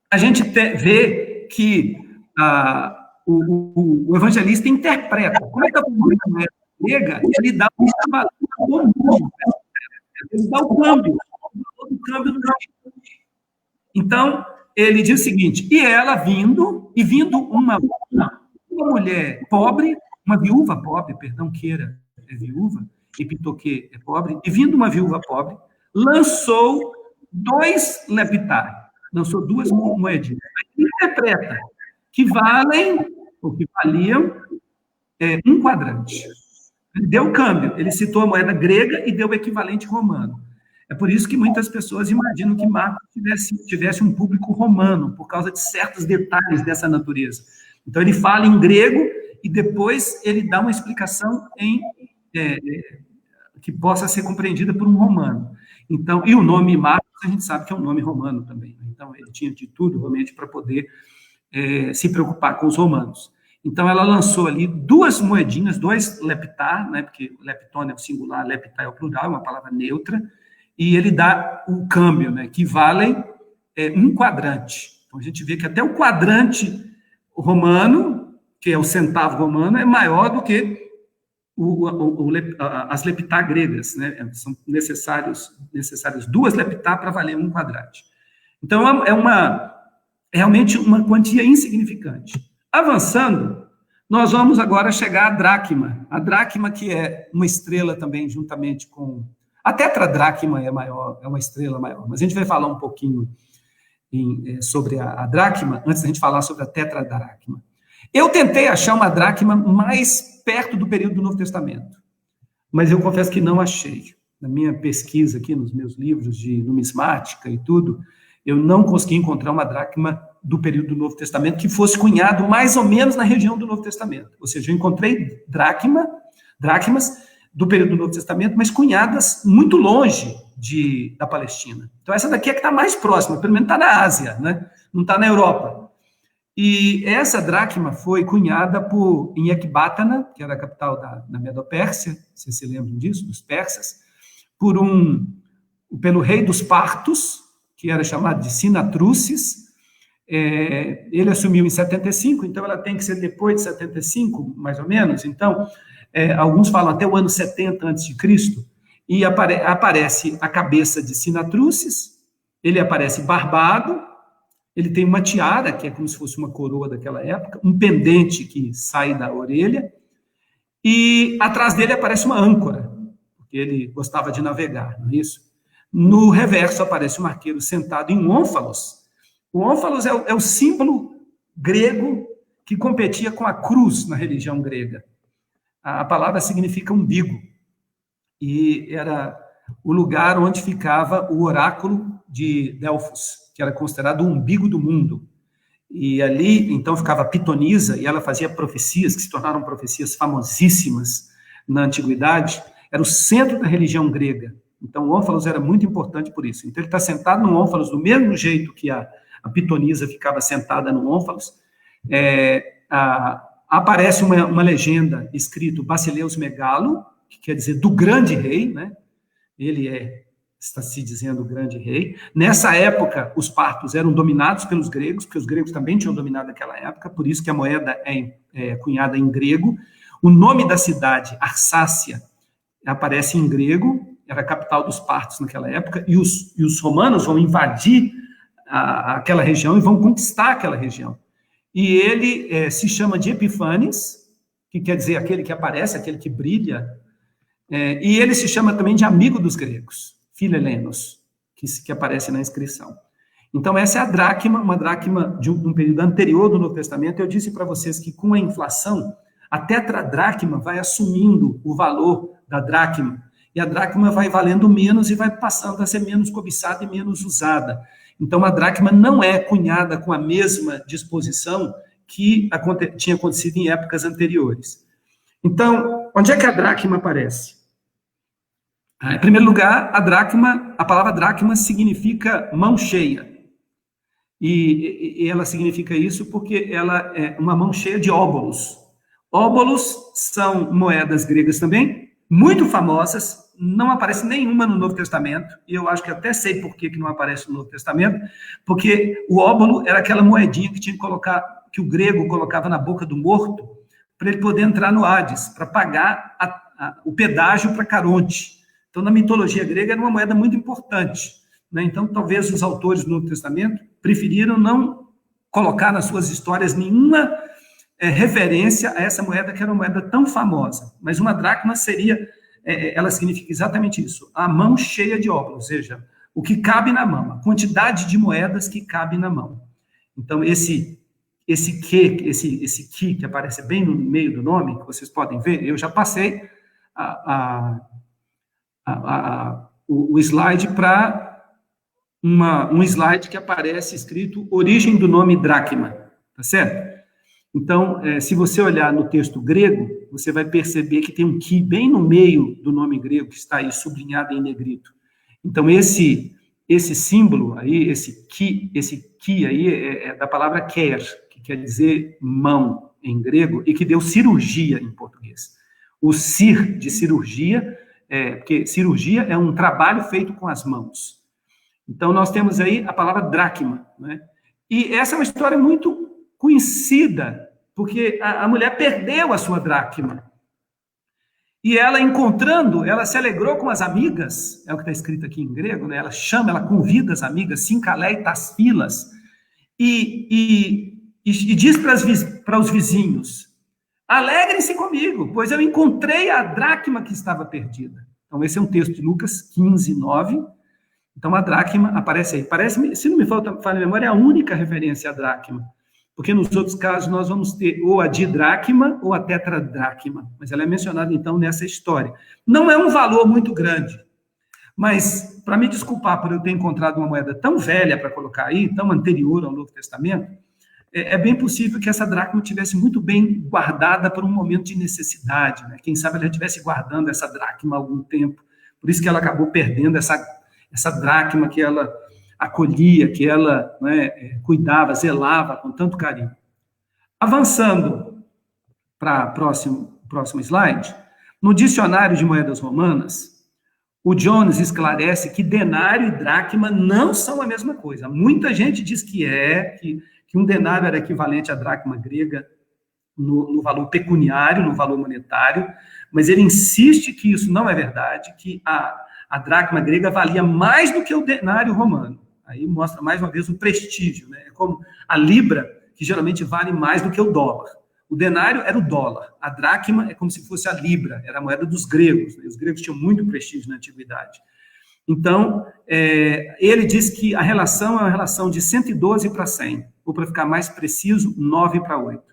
a gente vê que o evangelista interpreta. Como é que a moeda grega, ele dá um comum, ele dá o câmbio do câmbio. Então, ele diz o seguinte, e ela vindo uma mulher pobre, uma viúva pobre, perdão, Queira é viúva, e Pitoquê é pobre, e vindo uma viúva pobre, lançou 2 leptá, lançou 2 moedinhas. Ele interpreta que valem, ou que valiam, 1 quadrante. Ele deu o câmbio, ele citou a moeda grega e deu o equivalente romano. É por isso que muitas pessoas imaginam que Marcos tivesse um público romano, por causa de certos detalhes dessa natureza. Então, ele fala em grego e depois ele dá uma explicação que possa ser compreendida por um romano. Então, e o nome Marcos, a gente sabe que é um nome romano também. Então, ele tinha de tudo, realmente, para poder se preocupar com os romanos. Então, ela lançou ali 2 moedinhas, 2 leptá, né, porque leptônio é o singular, leptá é o plural, é uma palavra neutra, e ele dá o câmbio, né, que valem 1 quadrante. Então, a gente vê que até o quadrante romano, que é o centavo romano, é maior do que as leptá gregas, né? São necessários 2 leptá para valer 1 quadrante. Então, é realmente uma quantia insignificante. Avançando, nós vamos agora chegar à dracma. A dracma, que é uma estrela também, juntamente com... A tetradracma é maior, é uma estrela maior, mas a gente vai falar um pouquinho sobre a dracma, antes da gente falar sobre a tetradracma. Eu tentei achar uma dracma mais perto do período do Novo Testamento, mas eu confesso que não achei. Na minha pesquisa aqui, nos meus livros de numismática e tudo, eu não consegui encontrar uma dracma do período do Novo Testamento que fosse cunhado mais ou menos na região do Novo Testamento. Ou seja, eu encontrei dracmas do período do Novo Testamento, mas cunhadas muito longe da Palestina. Então, essa daqui é que está mais próxima, pelo menos está na Ásia, né? Não está na Europa. E essa dracma foi cunhada em Ecbátana, que era a capital da Medopérsia, vocês se lembram disso, dos persas, pelo rei dos partos, que era chamado de Sinatruces. Ele assumiu em 75, então ela tem que ser depois de 75, mais ou menos. Então, alguns falam até o ano 70 a.C., e aparece a cabeça de Sinatruces, ele aparece barbado, ele tem uma tiara, que é como se fosse uma coroa daquela época, um pendente que sai da orelha, e atrás dele aparece uma âncora, porque ele gostava de navegar, não é isso? No reverso aparece um arqueiro sentado em um ônfalos. O ônfalos é o símbolo grego que competia com a cruz na religião grega. A palavra significa umbigo, e era o lugar onde ficava o oráculo de Delfos, que era considerado o umbigo do mundo. E ali, então, ficava Pitonisa, e ela fazia profecias, que se tornaram profecias famosíssimas na antiguidade. Era o centro da religião grega. Então, o ônfalos era muito importante por isso. Então, ele está sentado no ônfalos do mesmo jeito que a Pitonisa ficava sentada no ônfalos. Aparece uma legenda escrito Basileus Megalo, que quer dizer do grande rei, né? Ele está se dizendo o grande rei. Nessa época, os partos eram dominados pelos gregos, porque os gregos também tinham dominado aquela época, por isso que a moeda é cunhada em grego. O nome da cidade, Arsácia, aparece em grego, era a capital dos partos naquela época, e os romanos vão invadir aquela região e vão conquistar aquela região. E ele se chama de Epifanes, que quer dizer aquele que aparece, aquele que brilha, e ele se chama também de amigo dos gregos, Philelenos, que aparece na inscrição. Então, essa é a dracma, uma dracma de um período anterior do Novo Testamento. Eu disse para vocês que com a inflação, a tetradracma vai assumindo o valor da dracma, e a dracma vai valendo menos e vai passando a ser menos cobiçada e menos usada. Então, a dracma não é cunhada com a mesma disposição que tinha acontecido em épocas anteriores. Então, onde é que a dracma aparece? Em primeiro lugar, a palavra dracma significa mão cheia. E ela significa isso porque ela é uma mão cheia de óbolos. Óbolos são moedas gregas também, muito famosas, não aparece nenhuma no Novo Testamento, e eu acho que até sei por que não aparece no Novo Testamento, porque o óbolo era aquela moedinha que tinha que colocar, que o grego colocava na boca do morto, para ele poder entrar no Hades, para pagar o pedágio para Caronte. Então, na mitologia grega, era uma moeda muito importante, né? Então, talvez os autores do Novo Testamento preferiram não colocar nas suas histórias nenhuma referência a essa moeda, que era uma moeda tão famosa. Mas uma dracma ela significa exatamente isso, a mão cheia de óbolos, ou seja, o que cabe na mão, a quantidade de moedas que cabe na mão. Então, esse que aparece bem no meio do nome, que vocês podem ver, eu já passei o slide para um slide que aparece escrito origem do nome dracma, tá certo? Então, se você olhar no texto grego, você vai perceber que tem um que bem no meio do nome grego, que está aí sublinhado em negrito. Então, esse símbolo aí, esse ki aí é da palavra ker, que quer dizer mão em grego, e que deu cirurgia em português. O cir de cirurgia, porque cirurgia é um trabalho feito com as mãos. Então, nós temos aí a palavra dracma, né? E essa é uma história muito conhecida, porque a mulher perdeu a sua dracma. E ela, encontrando, ela se alegrou com as amigas, é o que está escrito aqui em grego, né? Ela convida as amigas, sinkalei tasfilas, e diz para os vizinhos, alegrem-se comigo, pois eu encontrei a dracma que estava perdida. Então, esse é um texto de Lucas 15, 9. Então, a dracma aparece aí. Parece, se não me falha a memória, é a única referência à dracma. Porque nos outros casos nós vamos ter ou a didracma ou a tetradracma. Mas ela é mencionada, então, nessa história. Não é um valor muito grande. Mas, para me desculpar por eu ter encontrado uma moeda tão velha para colocar aí, tão anterior ao Novo Testamento, é bem possível que essa dracma estivesse muito bem guardada por um momento de necessidade, né? Quem sabe ela já estivesse guardando essa dracma há algum tempo. Por isso que ela acabou perdendo essa dracma que ela acolhia, que ela, né, cuidava, zelava com tanto carinho. Avançando para o próximo slide, no dicionário de moedas romanas, o Jones esclarece que denário e dracma não são a mesma coisa. Muita gente diz que um denário era equivalente à dracma grega no valor pecuniário, no valor monetário, mas ele insiste que isso não é verdade, que a dracma grega valia mais do que o denário romano. Aí mostra mais uma vez o prestígio, né? É como a libra, que geralmente vale mais do que o dólar. O denário era o dólar, a dracma é como se fosse a libra, era a moeda dos gregos, né? Os gregos tinham muito prestígio na antiguidade. Então, ele diz que a relação é uma relação de 112 para 100, ou para ficar mais preciso, 9 para 8.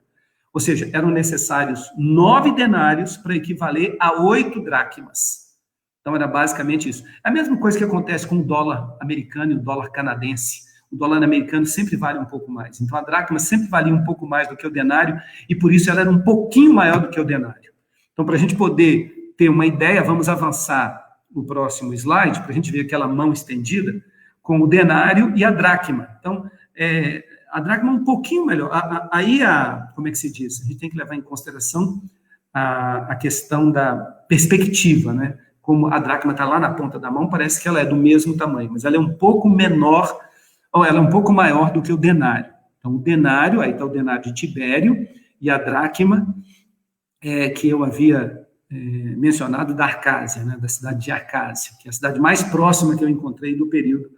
Ou seja, eram necessários 9 denários para equivaler a 8 dracmas. Então, era basicamente isso. É a mesma coisa que acontece com o dólar americano e o dólar canadense. O dólar americano sempre vale um pouco mais. Então, a dracma sempre valia um pouco mais do que o denário, e por isso ela era um pouquinho maior do que o denário. Então, para a gente poder ter uma ideia, vamos avançar no próximo slide, para a gente ver aquela mão estendida, com o denário e a dracma. Então, a dracma é um pouquinho melhor. Como é que se diz? A gente tem que levar em consideração a questão da perspectiva, né? Como a dracma está lá na ponta da mão, parece que ela é do mesmo tamanho, mas ela é um pouco menor, ou ela é um pouco maior do que o denário. Então, o denário, aí está o denário de Tibério, e a dracma, que eu havia mencionado, da Arcásia, né? Da cidade de Arcásia, que é a cidade mais próxima que eu encontrei do período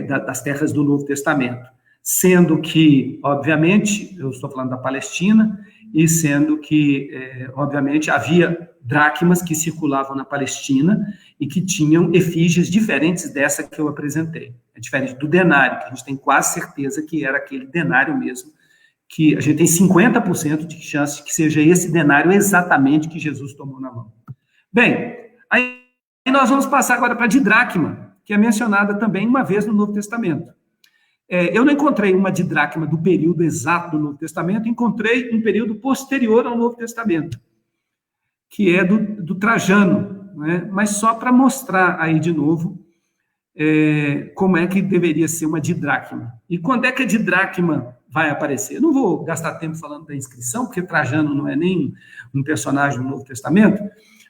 das terras do Novo Testamento. Sendo que, obviamente, eu estou falando da Palestina, e sendo que, obviamente, havia dracmas que circulavam na Palestina e que tinham efígies diferentes dessa que eu apresentei. É diferente do denário, que a gente tem quase certeza que era aquele denário mesmo, que a gente tem 50% de chance que seja esse denário exatamente que Jesus tomou na mão. Bem, aí nós vamos passar agora para a didracma, que é mencionada também uma vez no Novo Testamento. Eu não encontrei uma didracma do período exato do Novo Testamento, encontrei um período posterior ao Novo Testamento, que é do Trajano, né? Mas só para mostrar aí de novo como é que deveria ser uma didracma. E quando é que a didracma vai aparecer? Eu não vou gastar tempo falando da inscrição, porque Trajano não é nem um personagem do Novo Testamento,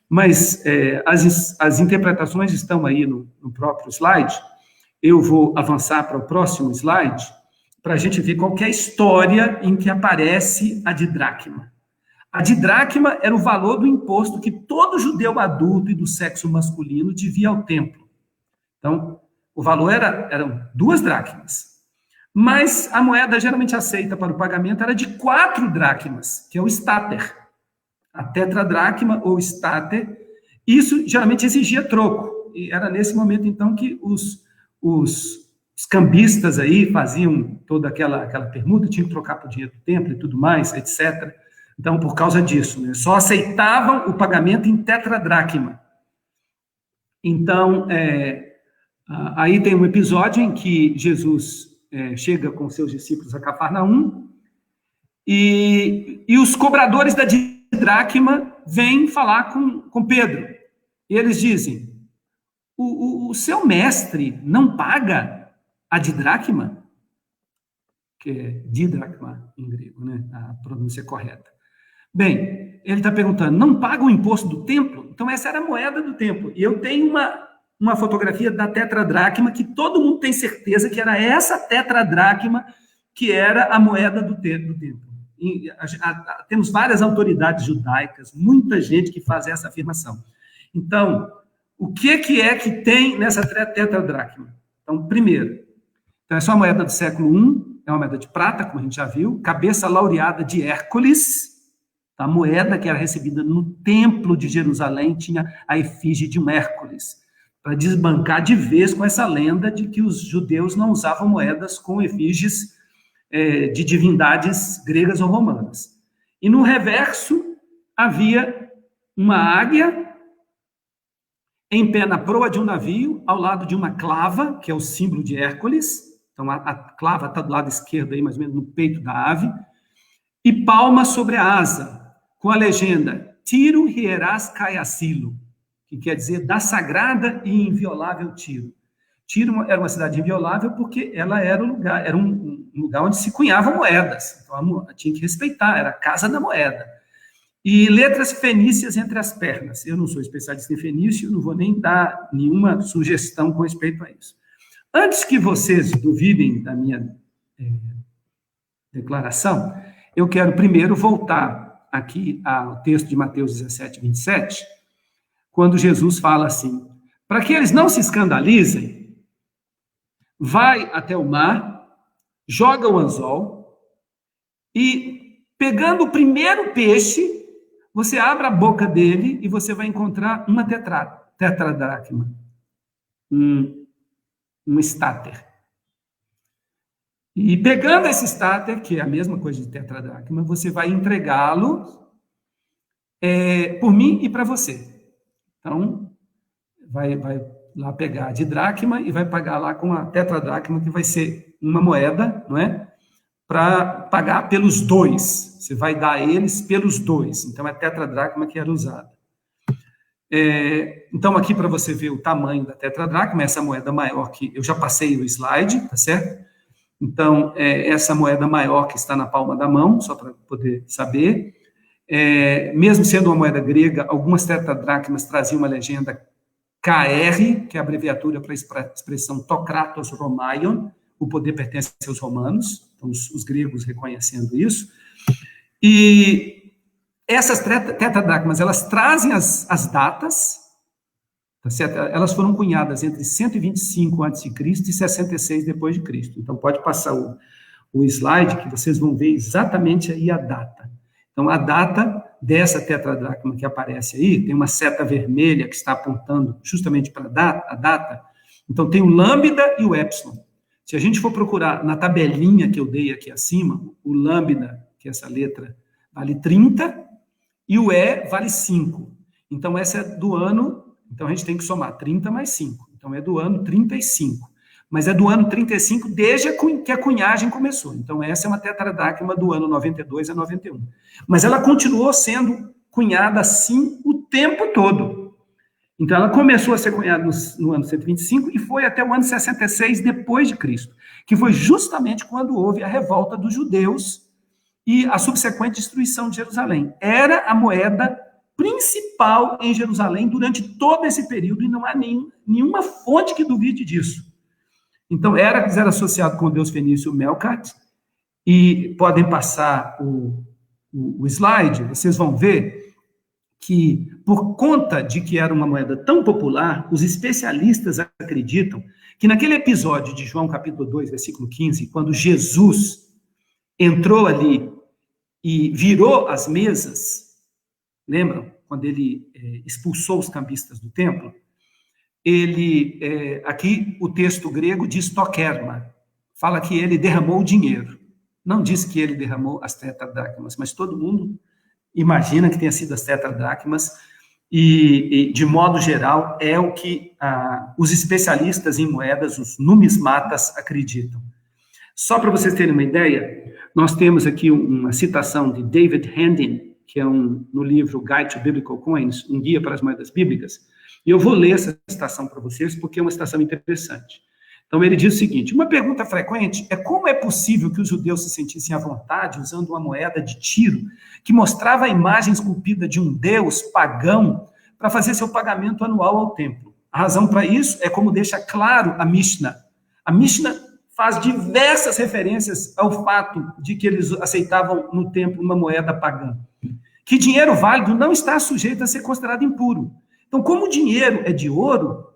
mas as interpretações estão aí no próprio slide. Eu vou avançar para o próximo slide, para a gente ver qual que é a história em que aparece a didracma. A didracma era o valor do imposto que todo judeu adulto e do sexo masculino devia ao templo. Então, o valor eram 2 dracmas. Mas a moeda geralmente aceita para o pagamento era de 4 dracmas, que é o stater. A tetradracma ou stater, isso geralmente exigia troco. E era nesse momento, então, que os cambistas aí faziam toda aquela permuta, tinham que trocar por dinheiro do templo e tudo mais, etc. Então, por causa disso, né, só aceitavam o pagamento em tetradracma. Então, aí tem um episódio em que Jesus chega com seus discípulos a Cafarnaum e os cobradores da didracma vêm falar com Pedro. E eles dizem: o seu mestre não paga a didracma? Que é didracma em grego, né? A pronúncia correta. Bem, ele está perguntando, não paga o imposto do templo? Então, essa era a moeda do templo. E eu tenho uma fotografia da tetradracma, que todo mundo tem certeza que era essa tetradracma que era a moeda do templo. E temos várias autoridades judaicas, muita gente que faz essa afirmação. Então, o que é que tem nessa tetradracma? Então, primeiro, essa é uma moeda do século I, é uma moeda de prata, como a gente já viu, cabeça laureada de Hércules. A moeda que era recebida no templo de Jerusalém tinha a efígie de um Hércules, para desbancar de vez com essa lenda de que os judeus não usavam moedas com efígies de divindades gregas ou romanas. E no reverso havia uma águia em pé na proa de um navio, ao lado de uma clava, que é o símbolo de Hércules. Então, a clava está do lado esquerdo, aí, mais ou menos no peito da ave. E palma sobre a asa, com a legenda Tiro hieras Caiacilo, que quer dizer da sagrada e inviolável Tiro. Tiro era uma cidade inviolável porque ela era o lugar, era um um lugar onde se cunhavam moedas. Então, tinha que respeitar, era a casa da moeda. E letras fenícias entre as pernas. Eu não sou especialista em fenício, não vou nem dar nenhuma sugestão com respeito a isso. Antes que vocês duvidem da minha declaração, eu quero primeiro voltar aqui ao texto de Mateus 17, 27, quando Jesus fala assim: para que eles não se escandalizem, vai até o mar, joga o anzol e, pegando o primeiro peixe, você abre a boca dele e você vai encontrar uma tetradracma, um estáter. E pegando esse estáter, que é a mesma coisa de tetradracma, você vai entregá-lo por mim e para você. Então, vai lá pegar de dracma e vai pagar lá com a tetradracma, que vai ser uma moeda, não é? Para pagar pelos dois. Você vai dar a eles pelos dois. Então, é tetradracma que era usada. Então, aqui para você ver o tamanho da tetradracma, essa moeda maior que... Eu já passei o slide, tá certo? Então, essa moeda maior que está na palma da mão, só para poder saber. Mesmo sendo uma moeda grega, algumas tetradracmas traziam uma legenda KR, que é a abreviatura para a expressão Tokratos Romaion, o poder pertence aos romanos, então os gregos reconhecendo isso. E essas tetradracmas, elas trazem as datas, tá certo? Elas foram cunhadas entre 125 a.C. e 66 depois de Cristo. Então, pode passar o slide, que vocês vão ver exatamente aí a data. Então, a data dessa tetradracma que aparece aí, tem uma seta vermelha que está apontando justamente para a data. Então, tem o lambda e o epsilon. Se a gente for procurar na tabelinha que eu dei aqui acima, o lambda, que é essa letra, vale 30, e o E vale 5. Então, essa é do ano, então a gente tem que somar 30 mais 5. Então, é do ano 35. Mas é do ano 35 desde que a cunhagem começou. Então, essa é uma tetradracma do ano 92 a 91. Mas ela continuou sendo cunhada assim o tempo todo. Então, ela começou a ser cunhada no ano 125 e foi até o ano 66 depois de Cristo, que foi justamente quando houve a revolta dos judeus e a subsequente destruição de Jerusalém. Era a moeda principal em Jerusalém durante todo esse período, e não há nenhuma fonte que duvide disso. Então, era associado com o deus fenício Melkart, e podem passar o slide, vocês vão ver que, por conta de que era uma moeda tão popular, os especialistas acreditam que naquele episódio de João capítulo 2, versículo 15, quando Jesus entrou ali e virou as mesas, lembram? Quando ele expulsou os cambistas do templo, aqui o texto grego diz tokerma, fala que ele derramou o dinheiro. Não diz que ele derramou as tetradracmas, mas todo mundo imagina que tenha sido as tetradracmas, e de modo geral, é o que os especialistas em moedas, os numismatas, acreditam. Só para vocês terem uma ideia, nós temos aqui uma citação de David Handin, que é no livro Guide to Biblical Coins, um guia para as moedas bíblicas, e eu vou ler essa citação para vocês, porque é uma citação interessante. Então, ele diz o seguinte: uma pergunta frequente é como é possível que os judeus se sentissem à vontade usando uma moeda de Tiro que mostrava a imagem esculpida de um deus pagão para fazer seu pagamento anual ao templo. A razão para isso é como deixa claro a Mishnah. A Mishnah faz diversas referências ao fato de que eles aceitavam no templo uma moeda pagã. Que dinheiro válido não está sujeito a ser considerado impuro. Então, como o dinheiro é de ouro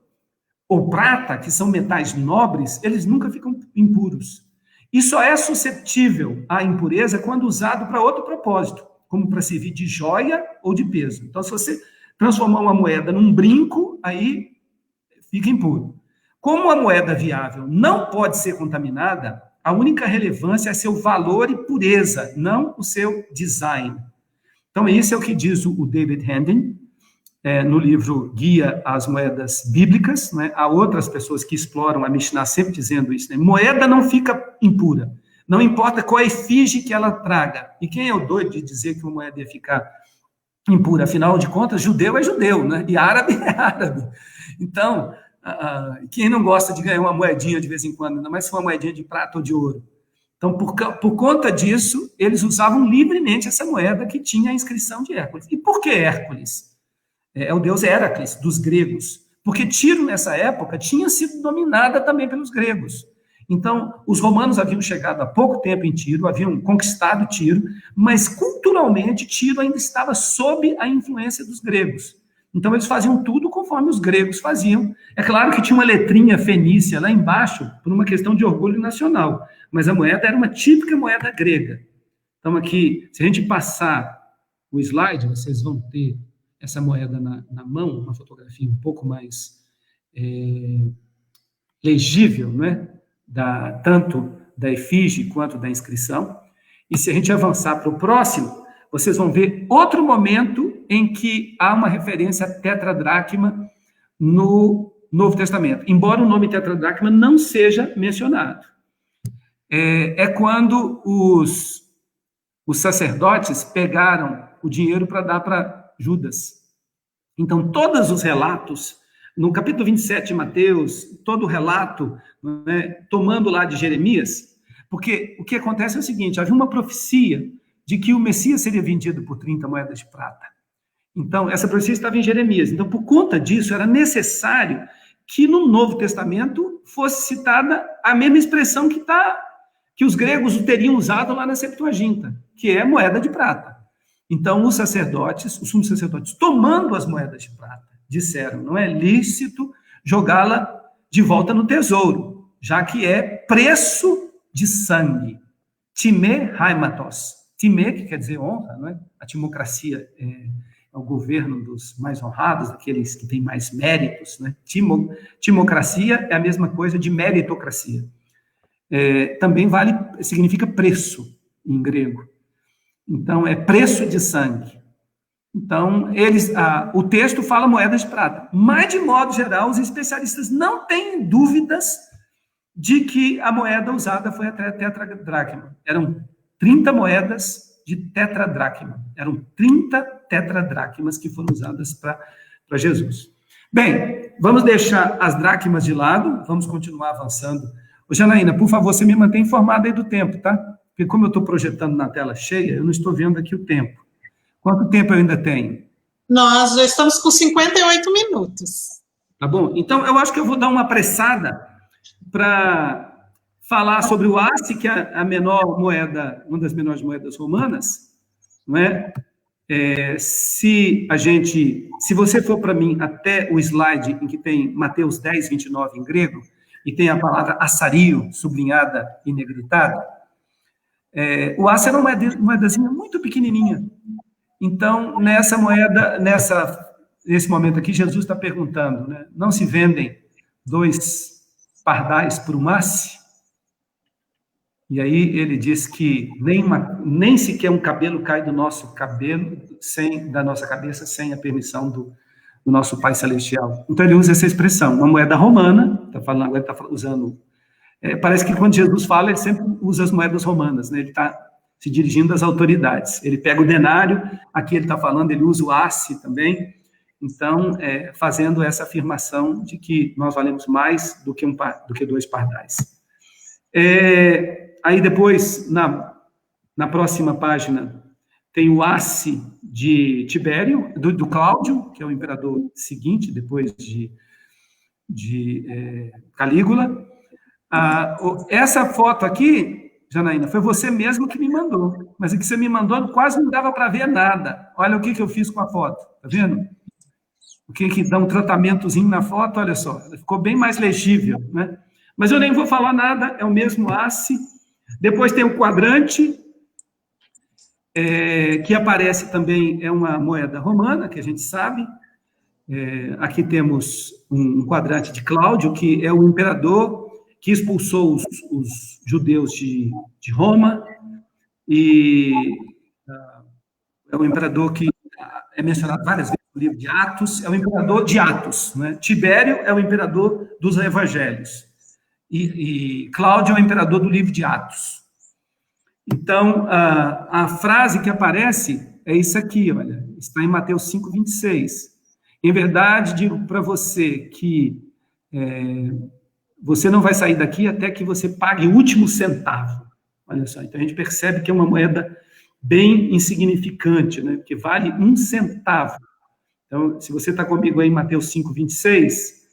ou prata, que são metais nobres, eles nunca ficam impuros. E só é suscetível à impureza quando usado para outro propósito, como para servir de joia ou de peso. Então, se você transformar uma moeda num brinco, aí fica impuro. Como a moeda viável não pode ser contaminada, a única relevância é seu valor e pureza, não o seu design. Então, esse é o que diz o David Handin, no livro Guia às Moedas Bíblicas, né? Há outras pessoas que exploram a Mishnah sempre dizendo isso, né? Moeda não fica impura, não importa qual é a efígie que ela traga. E quem é o doido de dizer que uma moeda ia ficar impura? Afinal de contas, judeu é judeu, né? E árabe é árabe. Então, quem não gosta de ganhar uma moedinha de vez em quando, ainda mais se for uma moedinha de prata ou de ouro? Então, por conta disso, eles usavam livremente essa moeda que tinha a inscrição de Hércules. E por que Hércules? É o deus Héracles, dos gregos. Porque Tiro, nessa época, tinha sido dominada também pelos gregos. Então, os romanos haviam chegado há pouco tempo em Tiro, haviam conquistado Tiro, mas culturalmente Tiro ainda estava sob a influência dos gregos. Então, eles faziam tudo conforme os gregos faziam. É claro que tinha uma letrinha fenícia lá embaixo, por uma questão de orgulho nacional, mas a moeda era uma típica moeda grega. Então, aqui, se a gente passar o slide, vocês vão ter essa moeda na mão, uma fotografia um pouco mais legível, né? Tanto da efígie quanto da inscrição. E se a gente avançar para o próximo, vocês vão ver outro momento em que há uma referência a tetradracma no Novo Testamento, embora o nome tetradracma não seja mencionado. É quando os sacerdotes pegaram o dinheiro para dar para Judas. Então, todos os relatos, no capítulo 27 de Mateus, todo o relato, né, tomando lá de Jeremias, porque o que acontece é o seguinte, havia uma profecia de que o Messias seria vendido por 30 moedas de prata. Então, essa profecia estava em Jeremias. Então, por conta disso, era necessário que no Novo Testamento fosse citada a mesma expressão que os gregos teriam usado lá na Septuaginta, que é moeda de prata. Então, os sumos sacerdotes, tomando as moedas de prata, disseram, não é lícito jogá-la de volta no tesouro, já que é preço de sangue. Time haimatos. Time, que quer dizer honra, não é? A timocracia é o governo dos mais honrados, daqueles que têm mais méritos, né? Timocracia é a mesma coisa de meritocracia. Também significa preço em grego. Então, é preço de sangue. Então, o texto fala moedas de prata, mas, de modo geral, os especialistas não têm dúvidas de que a moeda usada foi a tetradracma. Eram 30 moedas de tetradracma. Eram 30 tetradracmas que foram usadas para Jesus. Bem, vamos deixar as dracmas de lado, vamos continuar avançando. Ô, Janaína, por favor, você me mantém informada aí do tempo, tá? Porque como eu estou projetando na tela cheia, eu não estou vendo aqui o tempo. Quanto tempo eu ainda tenho? Nós já estamos com 58 minutos. Tá bom? Então, eu acho que eu vou dar uma apressada para falar sobre o ASSI, que é a menor moeda, uma das menores moedas romanas, não é? Se você for para mim até o slide em que tem Mateus 10, 29 em grego, e tem a palavra assario sublinhada e negritada, o ASSI era uma moedazinha muito pequenininha. Então, nesse momento aqui, Jesus está perguntando, né? Não se vendem 2 pardais por um ASSI? E aí ele diz que nem sequer um cabelo cai do nosso cabelo, da nossa cabeça, sem a permissão do nosso Pai Celestial. Então ele usa essa expressão, uma moeda romana, agora está usando. Parece que quando Jesus fala, ele sempre usa as moedas romanas, né? Ele está se dirigindo às autoridades. Ele pega o denário, aqui ele está falando, ele usa o ASSI também. Então, fazendo essa afirmação de que nós valemos mais do que 2 pardais. Aí depois, na próxima página, tem o ASSI de Tibério, do Cláudio, que é o imperador seguinte, depois de Calígula. Essa foto aqui, Janaína, foi você mesmo que me mandou, mas o que você me mandou quase não dava para ver nada. Olha o que eu fiz com a foto, tá vendo? O que dá um tratamentozinho na foto, olha só, ela ficou bem mais legível, né? Mas eu nem vou falar nada, é o mesmo ASSI. Depois tem o quadrante, que aparece também, é uma moeda romana, que a gente sabe. Aqui temos um quadrante de Cláudio, que é o imperador que expulsou os judeus de Roma, e é um imperador que é mencionado várias vezes no livro de Atos, é o imperador de Atos, né? Tibério é o imperador dos evangelhos, e Cláudio é o imperador do livro de Atos. Então, a frase que aparece é isso aqui, olha, está em Mateus 5, 26. Em verdade, digo para você que você não vai sair daqui até que você pague o último centavo. Olha só, então a gente percebe que é uma moeda bem insignificante, né? Que vale 1 centavo. Então, se você está comigo aí em Mateus 5:26,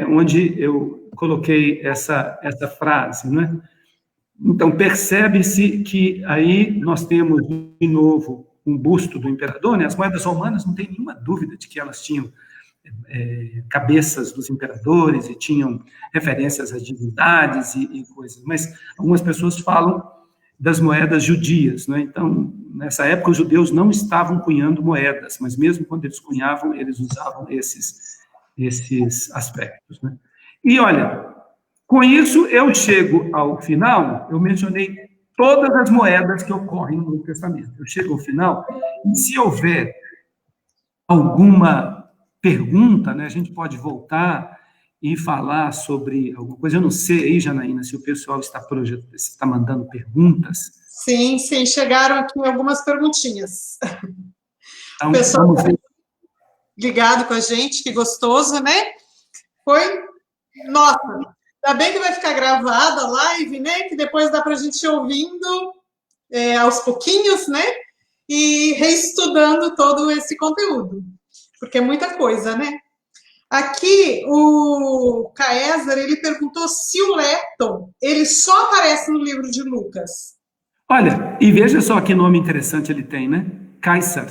onde eu coloquei essa frase, né? Então, percebe-se que aí nós temos, de novo, um busto do imperador, né? As moedas romanas, não tem nenhuma dúvida de que elas tinham cabeças dos imperadores e tinham referências às divindades e coisas, mas algumas pessoas falam das moedas judias, né? Então, nessa época, os judeus não estavam cunhando moedas, mas mesmo quando eles cunhavam, eles usavam esses aspectos, né? E, olha, com isso, eu chego ao final, eu mencionei todas as moedas que ocorrem no Novo Testamento. Eu chego ao final, e se houver alguma pergunta, né, a gente pode voltar e falar sobre alguma coisa. Eu não sei aí, Janaína, se o pessoal está mandando perguntas. Sim, chegaram aqui algumas perguntinhas. Então, o pessoal ligado com a gente, que gostoso, né? Nossa, ainda bem que vai ficar gravada a live, né? Que depois dá para a gente ir ouvindo aos pouquinhos, né? E reestudando todo esse conteúdo, porque é muita coisa, né? Aqui, o Caesar, ele perguntou se o Lepton, ele só aparece no livro de Lucas. Olha, e veja só que nome interessante ele tem, né? Caesar.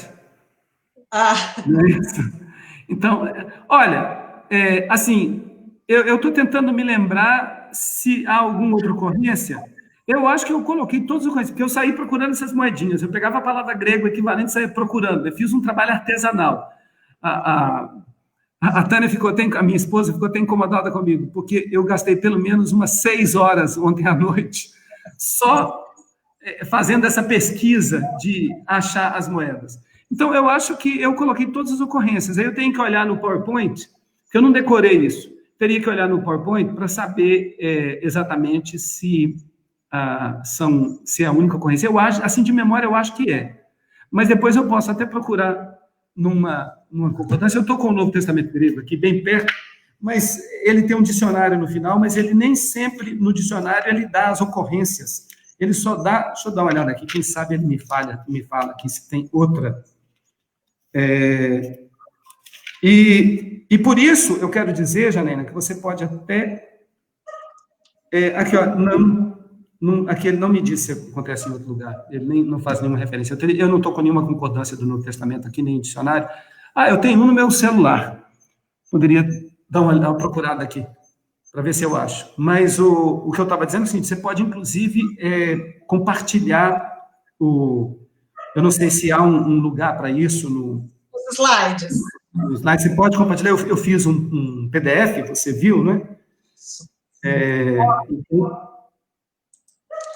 Não é isso? Então, olha, assim, eu estou tentando me lembrar se há alguma outra ocorrência. Eu acho que eu coloquei todas as ocorrências, porque eu saí procurando essas moedinhas. Eu pegava a palavra grego equivalente e saía procurando. Eu fiz um trabalho artesanal. A Tânia a minha esposa ficou até incomodada comigo, porque eu gastei pelo menos umas 6 horas ontem à noite só fazendo essa pesquisa de achar as moedas. Então, eu acho que eu coloquei todas as ocorrências. Aí eu tenho que olhar no PowerPoint, que eu não decorei isso. Teria que olhar no PowerPoint para saber exatamente se é a única ocorrência. Eu acho, assim, de memória, eu acho que é. Mas depois eu posso até procurar numa concordância. Eu estou com o Novo Testamento grego aqui, bem perto, mas ele tem um dicionário no final, mas ele nem sempre, no dicionário, ele dá as ocorrências. Ele só dá... Deixa eu dar uma olhada aqui, quem sabe ele me fala aqui se tem outra. E por isso, eu quero dizer, Janaína, que você pode até... aqui, ó, aqui ele não me disse se acontece em outro lugar, ele não faz nenhuma referência. Eu não estou com nenhuma concordância do Novo Testamento aqui, nem dicionário. Eu tenho um no meu celular. Poderia dar uma procurada aqui, para ver se eu acho. Mas o que eu estava dizendo é o seguinte, você pode, inclusive, compartilhar eu não sei se há um lugar para isso os slides. No slide, você pode compartilhar. Eu fiz um PDF, você viu, né?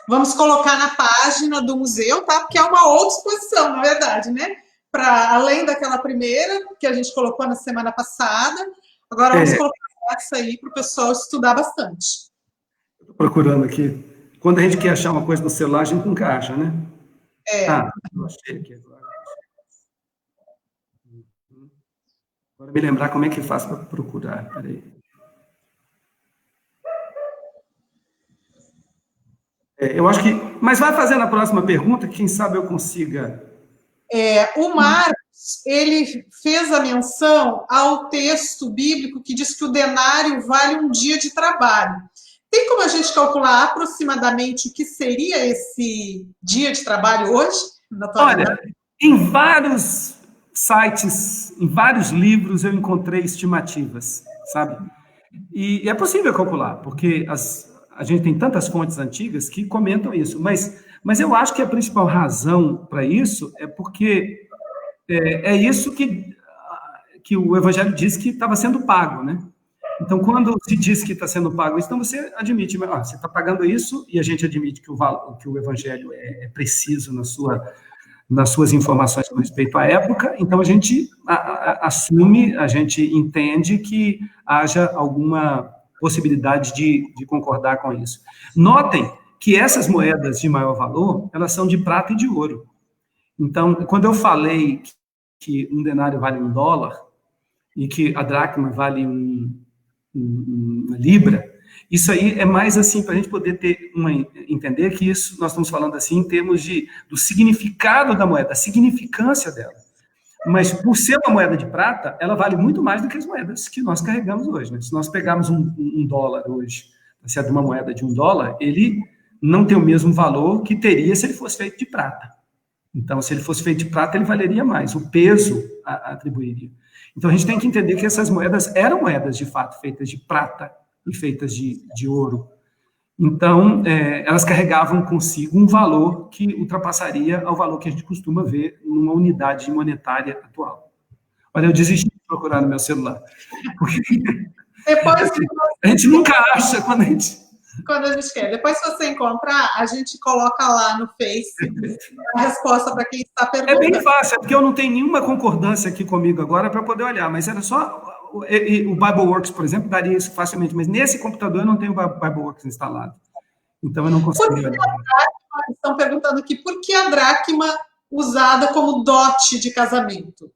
Vamos colocar na página do museu, tá? Porque é uma outra exposição, na verdade, né? Além daquela primeira, que a gente colocou na semana passada, agora vamos colocar essa aí para o pessoal estudar bastante. Estou procurando aqui. Quando a gente quer achar uma coisa no celular, a gente não encaixa, né? Eu achei aqui agora. Agora me lembrar como é que faz para procurar. Peraí. Eu acho que... Mas vai fazendo a próxima pergunta, que quem sabe eu consiga... O Marcos, ele fez a menção ao texto bíblico que diz que o denário vale um dia de trabalho. Tem como a gente calcular aproximadamente o que seria esse dia de trabalho hoje? Olha, em vários sites, em vários livros, eu encontrei estimativas, sabe? E é possível calcular, porque a gente tem tantas fontes antigas que comentam isso, mas eu acho que a principal razão para isso é porque é isso que o Evangelho diz que estava sendo pago, né? Então, quando se diz que está sendo pago isso, então você admite, você está pagando isso, e a gente admite que o Evangelho é preciso nas suas informações com respeito à época, então a gente assume, a gente entende que haja alguma possibilidade de concordar com isso. Notem que essas moedas de maior valor, elas são de prata e de ouro. Então, quando eu falei que um denário vale $1 e que a dracma vale uma libra, Isso aí é mais assim, para a gente poder entender que isso nós estamos falando assim em termos do significado da moeda, da significância dela. Mas, por ser uma moeda de prata, ela vale muito mais do que as moedas que nós carregamos hoje. Né? Se nós pegarmos um dólar hoje, se é de uma moeda de $1, ele não tem o mesmo valor que teria se ele fosse feito de prata. Então, se ele fosse feito de prata, ele valeria mais, o peso atribuiria. Então, a gente tem que entender que essas moedas eram moedas, de fato, feitas de prata e feitas de ouro. Então, elas carregavam consigo um valor que ultrapassaria ao valor que a gente costuma ver numa unidade monetária atual. Olha, eu desisti de procurar no meu celular. Porque Depois, a gente nunca acha quando a gente quer. Depois, se você encontrar, a gente coloca lá no Face a resposta para quem está perguntando. É bem fácil, porque eu não tenho nenhuma concordância aqui comigo agora para poder olhar, mas era só... O BibleWorks, por exemplo, daria isso facilmente, mas nesse computador eu não tenho o BibleWorks instalado. Então eu não consigo. Estão perguntando aqui, por que a dracma usada como dote de casamento?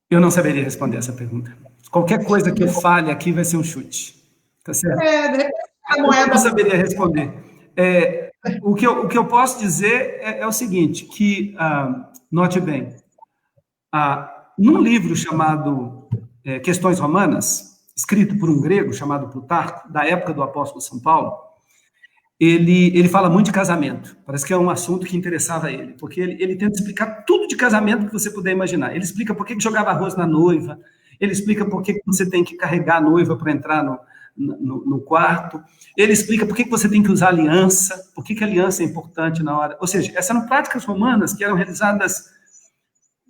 Eu não saberia responder essa pergunta. Qualquer coisa que eu fale aqui vai ser um chute. Tá certo? De repente, a moeda... Eu não saberia responder. O que eu posso dizer é o seguinte, que, note bem, num livro chamado Questões Romanas, escrito por um grego chamado Plutarco, da época do apóstolo São Paulo, ele fala muito de casamento. Parece que é um assunto que interessava ele, porque ele tenta explicar tudo de casamento que você puder imaginar. Ele explica por que jogava arroz na noiva, ele explica por que você tem que carregar a noiva para entrar no quarto, ele explica por que você tem que usar aliança, por que a aliança é importante na hora. Ou seja, essas eram práticas romanas que eram realizadas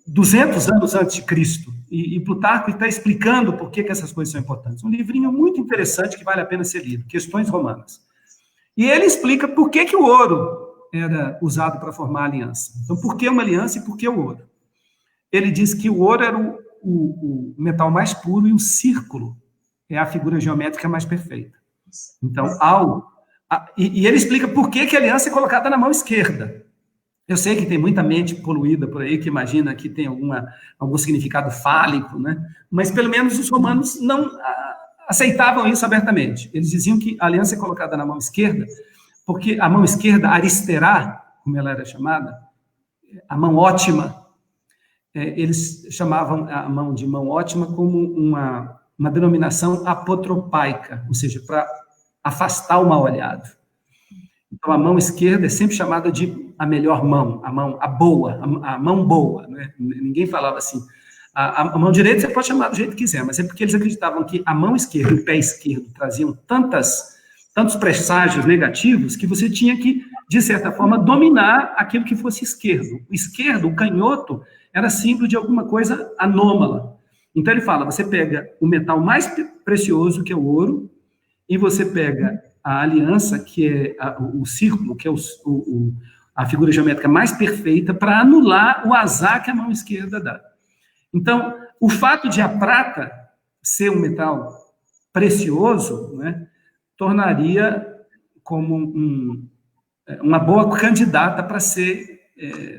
200 anos antes de Cristo. E Plutarco está explicando por que essas coisas são importantes. Um livrinho muito interessante que vale a pena ser lido, Questões Romanas. E ele explica por que o ouro era usado para formar a aliança. Então, por que uma aliança e por que o ouro? Ele diz que o ouro era o metal mais puro e o círculo é a figura geométrica mais perfeita. Então, e ele explica por que a aliança é colocada na mão esquerda. Eu sei que tem muita mente poluída por aí que imagina que tem algum significado fálico, né? Mas pelo menos os romanos não aceitavam isso abertamente. Eles diziam que a aliança é colocada na mão esquerda, porque a mão esquerda, aristerá, como ela era chamada, a mão ótima, eles chamavam a mão de mão ótima como uma denominação apotropaica, ou seja, para afastar o mal-olhado. Então, a mão esquerda é sempre chamada de a melhor mão, a boa, a mão boa, né? Ninguém falava assim. A mão direita você pode chamar do jeito que quiser, mas é porque eles acreditavam que a mão esquerda e o pé esquerdo traziam tantos presságios negativos que você tinha que, de certa forma, dominar aquilo que fosse esquerdo. O esquerdo, o canhoto, era símbolo de alguma coisa anômala. Então ele fala, você pega o metal mais precioso, que é o ouro, e você pega a aliança, que é o círculo, que é a figura geométrica mais perfeita, para anular o azar que a mão esquerda dá. Então, o fato de a prata ser um metal precioso, né, tornaria como uma boa candidata para ser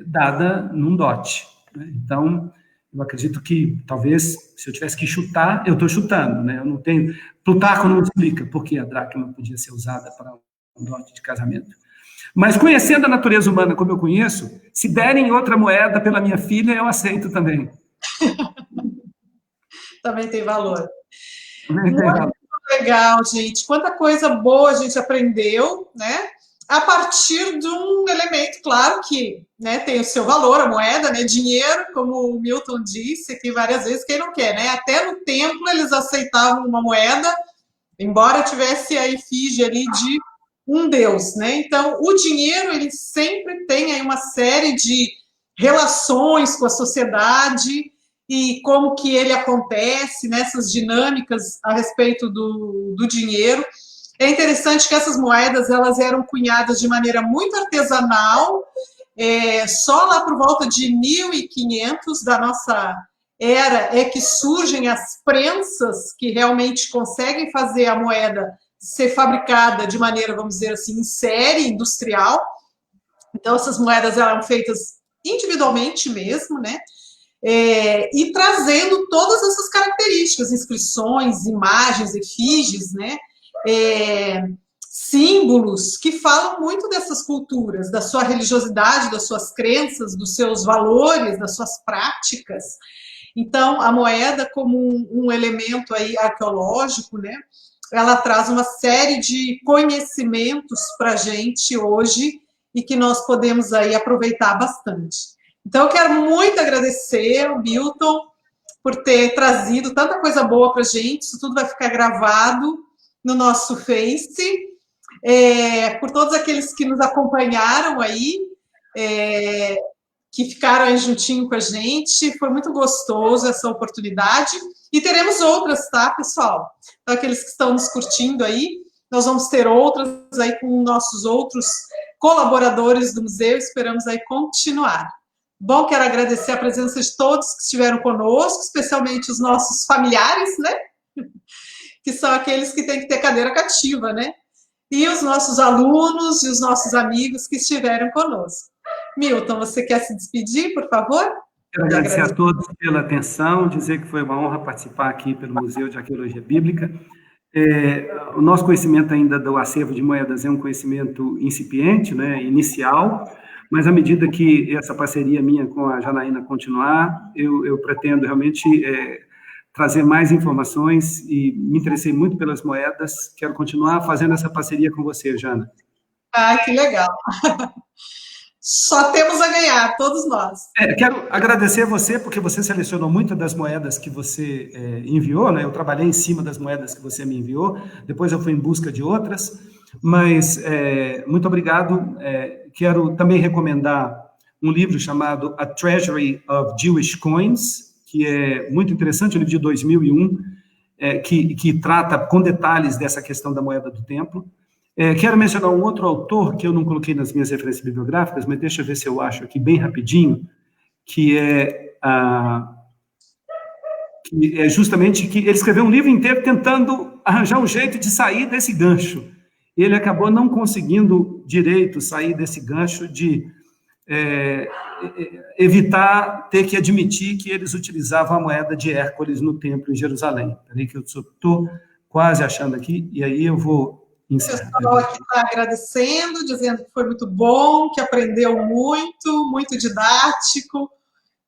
dada num dote. Né? Então, eu acredito que, talvez, se eu tivesse que chutar, eu estou chutando, né? Eu não tenho... Plutarco não explica por que a dracma podia ser usada para um dote de casamento. Mas, conhecendo a natureza humana como eu conheço, se derem outra moeda pela minha filha, eu aceito também. Também tem valor. Muito legal, gente. Quanta coisa boa a gente aprendeu, né? A partir de um elemento, claro, que, né, tem o seu valor, a moeda, né? Dinheiro, como o Milton disse aqui várias vezes, quem não quer, né? Até no templo eles aceitavam uma moeda, embora tivesse a efígie ali de um deus, né? Então, o dinheiro, ele sempre tem aí uma série de relações com a sociedade e como que ele acontece, nessas dinâmicas a respeito do dinheiro. É interessante que essas moedas, elas eram cunhadas de maneira muito artesanal, só lá por volta de 1500 da nossa era é que surgem as prensas que realmente conseguem fazer a moeda ser fabricada de maneira, vamos dizer assim, em série industrial. Então, essas moedas eram feitas individualmente mesmo, né? e trazendo todas essas características, inscrições, imagens, efígies, né? Símbolos que falam muito dessas culturas, da sua religiosidade, das suas crenças, dos seus valores, das suas práticas. Então, a moeda como um elemento aí arqueológico, né? Ela traz uma série de conhecimentos para a gente hoje e que nós podemos aí aproveitar bastante. Então, eu quero muito agradecer ao Milton por ter trazido tanta coisa boa para a gente. Isso tudo vai ficar gravado no nosso Face. Por todos aqueles que nos acompanharam aí, que ficaram aí juntinho com a gente. Foi muito gostoso essa oportunidade. E teremos outras, tá, pessoal? Então, aqueles que estão nos curtindo aí, nós vamos ter outras aí com nossos outros colaboradores do museu. Esperamos aí continuar. Bom, quero agradecer a presença de todos que estiveram conosco, especialmente os nossos familiares, né? Que são aqueles que têm que ter cadeira cativa, né? E os nossos alunos e os nossos amigos que estiveram conosco. Milton, você quer se despedir, por favor? Quero agradecer a todos pela atenção, dizer que foi uma honra participar aqui pelo Museu de Arqueologia Bíblica. O nosso conhecimento ainda do acervo de moedas é um conhecimento incipiente, né, inicial, mas à medida que essa parceria minha com a Janaína continuar, eu pretendo realmente trazer mais informações e me interessei muito pelas moedas. Quero continuar fazendo essa parceria com você, Jana. Ah, que legal. Só temos a ganhar, todos nós. Quero agradecer a você, porque você selecionou muitas das moedas que você enviou, né? Eu trabalhei em cima das moedas que você me enviou, depois eu fui em busca de outras, mas muito obrigado. Quero também recomendar um livro chamado A Treasury of Jewish Coins, que é muito interessante, um livro de 2001, que trata com detalhes dessa questão da moeda do templo. Quero mencionar um outro autor que eu não coloquei nas minhas referências bibliográficas, mas deixa eu ver se eu acho aqui bem rapidinho, que é justamente que ele escreveu um livro inteiro tentando arranjar um jeito de sair desse gancho. Ele acabou não conseguindo direito sair desse gancho de evitar ter que admitir que eles utilizavam a moeda de Hércules no templo em Jerusalém. Peraí que eu estou quase achando aqui, e aí eu vou encerrar. O pessoal aqui está agradecendo, dizendo que foi muito bom, que aprendeu muito, muito didático.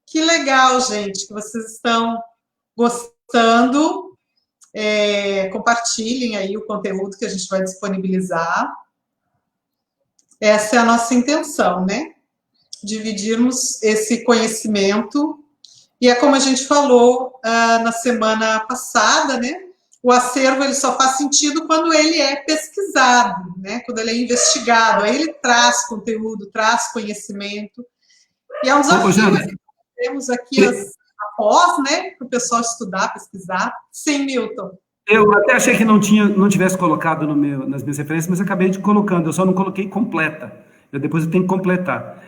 Que legal, gente, que vocês estão gostando. Compartilhem aí o conteúdo que a gente vai disponibilizar. Essa é a nossa intenção, né? Dividirmos esse conhecimento. E é como a gente falou na semana passada, né? O acervo ele só faz sentido quando ele é pesquisado, né? Quando ele é investigado. Aí ele traz conteúdo, traz conhecimento. E é um desafio que temos aqui após, né? Para o pessoal estudar, pesquisar. Sim, Milton. Eu até achei que não tivesse colocado nas minhas referências, mas acabei colocando. Eu só não coloquei completa. Depois eu tenho que completar.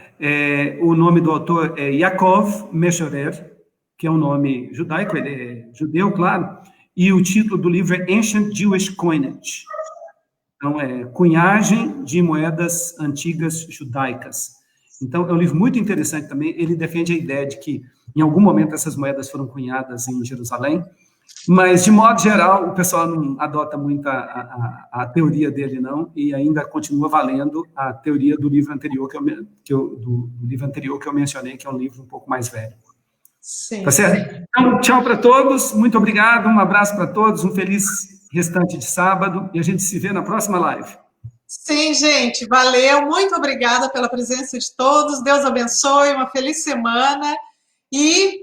O nome do autor é Yaakov Meshorer, que é um nome judaico, ele é judeu, claro, e o título do livro é Ancient Jewish Coinage. Então, Cunhagem de Moedas Antigas Judaicas. Então, é um livro muito interessante também. Ele defende a ideia de que, em algum momento, essas moedas foram cunhadas em Jerusalém, mas, de modo geral, o pessoal não adota muito a teoria dele, não, e ainda continua valendo a teoria do livro anterior do livro anterior que eu mencionei, que é um livro um pouco mais velho. Sim. Tá certo? Então, tchau para todos, muito obrigado, um abraço para todos, um feliz restante de sábado, e a gente se vê na próxima live. Sim, gente, valeu, muito obrigada pela presença de todos, Deus abençoe, uma feliz semana, e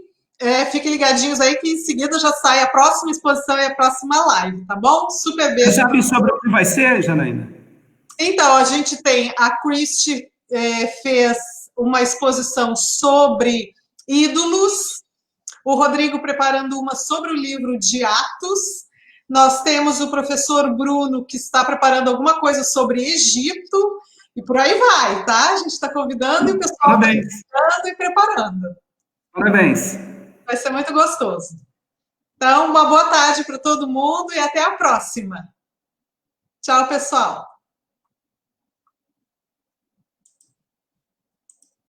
fiquem ligadinhos aí que em seguida já sai a próxima exposição e a próxima live, tá bom? Super beijo. Você sabe sobre o que vai ser, Janaína? Então, a gente tem, a Christy fez uma exposição sobre ídolos, o Rodrigo preparando uma sobre o livro de Atos, nós temos o professor Bruno que está preparando alguma coisa sobre Egito, e por aí vai, tá? A gente está convidando e o pessoal está convidando e preparando. Parabéns. Vai ser muito gostoso. Então, uma boa tarde para todo mundo e até a próxima. Tchau, pessoal.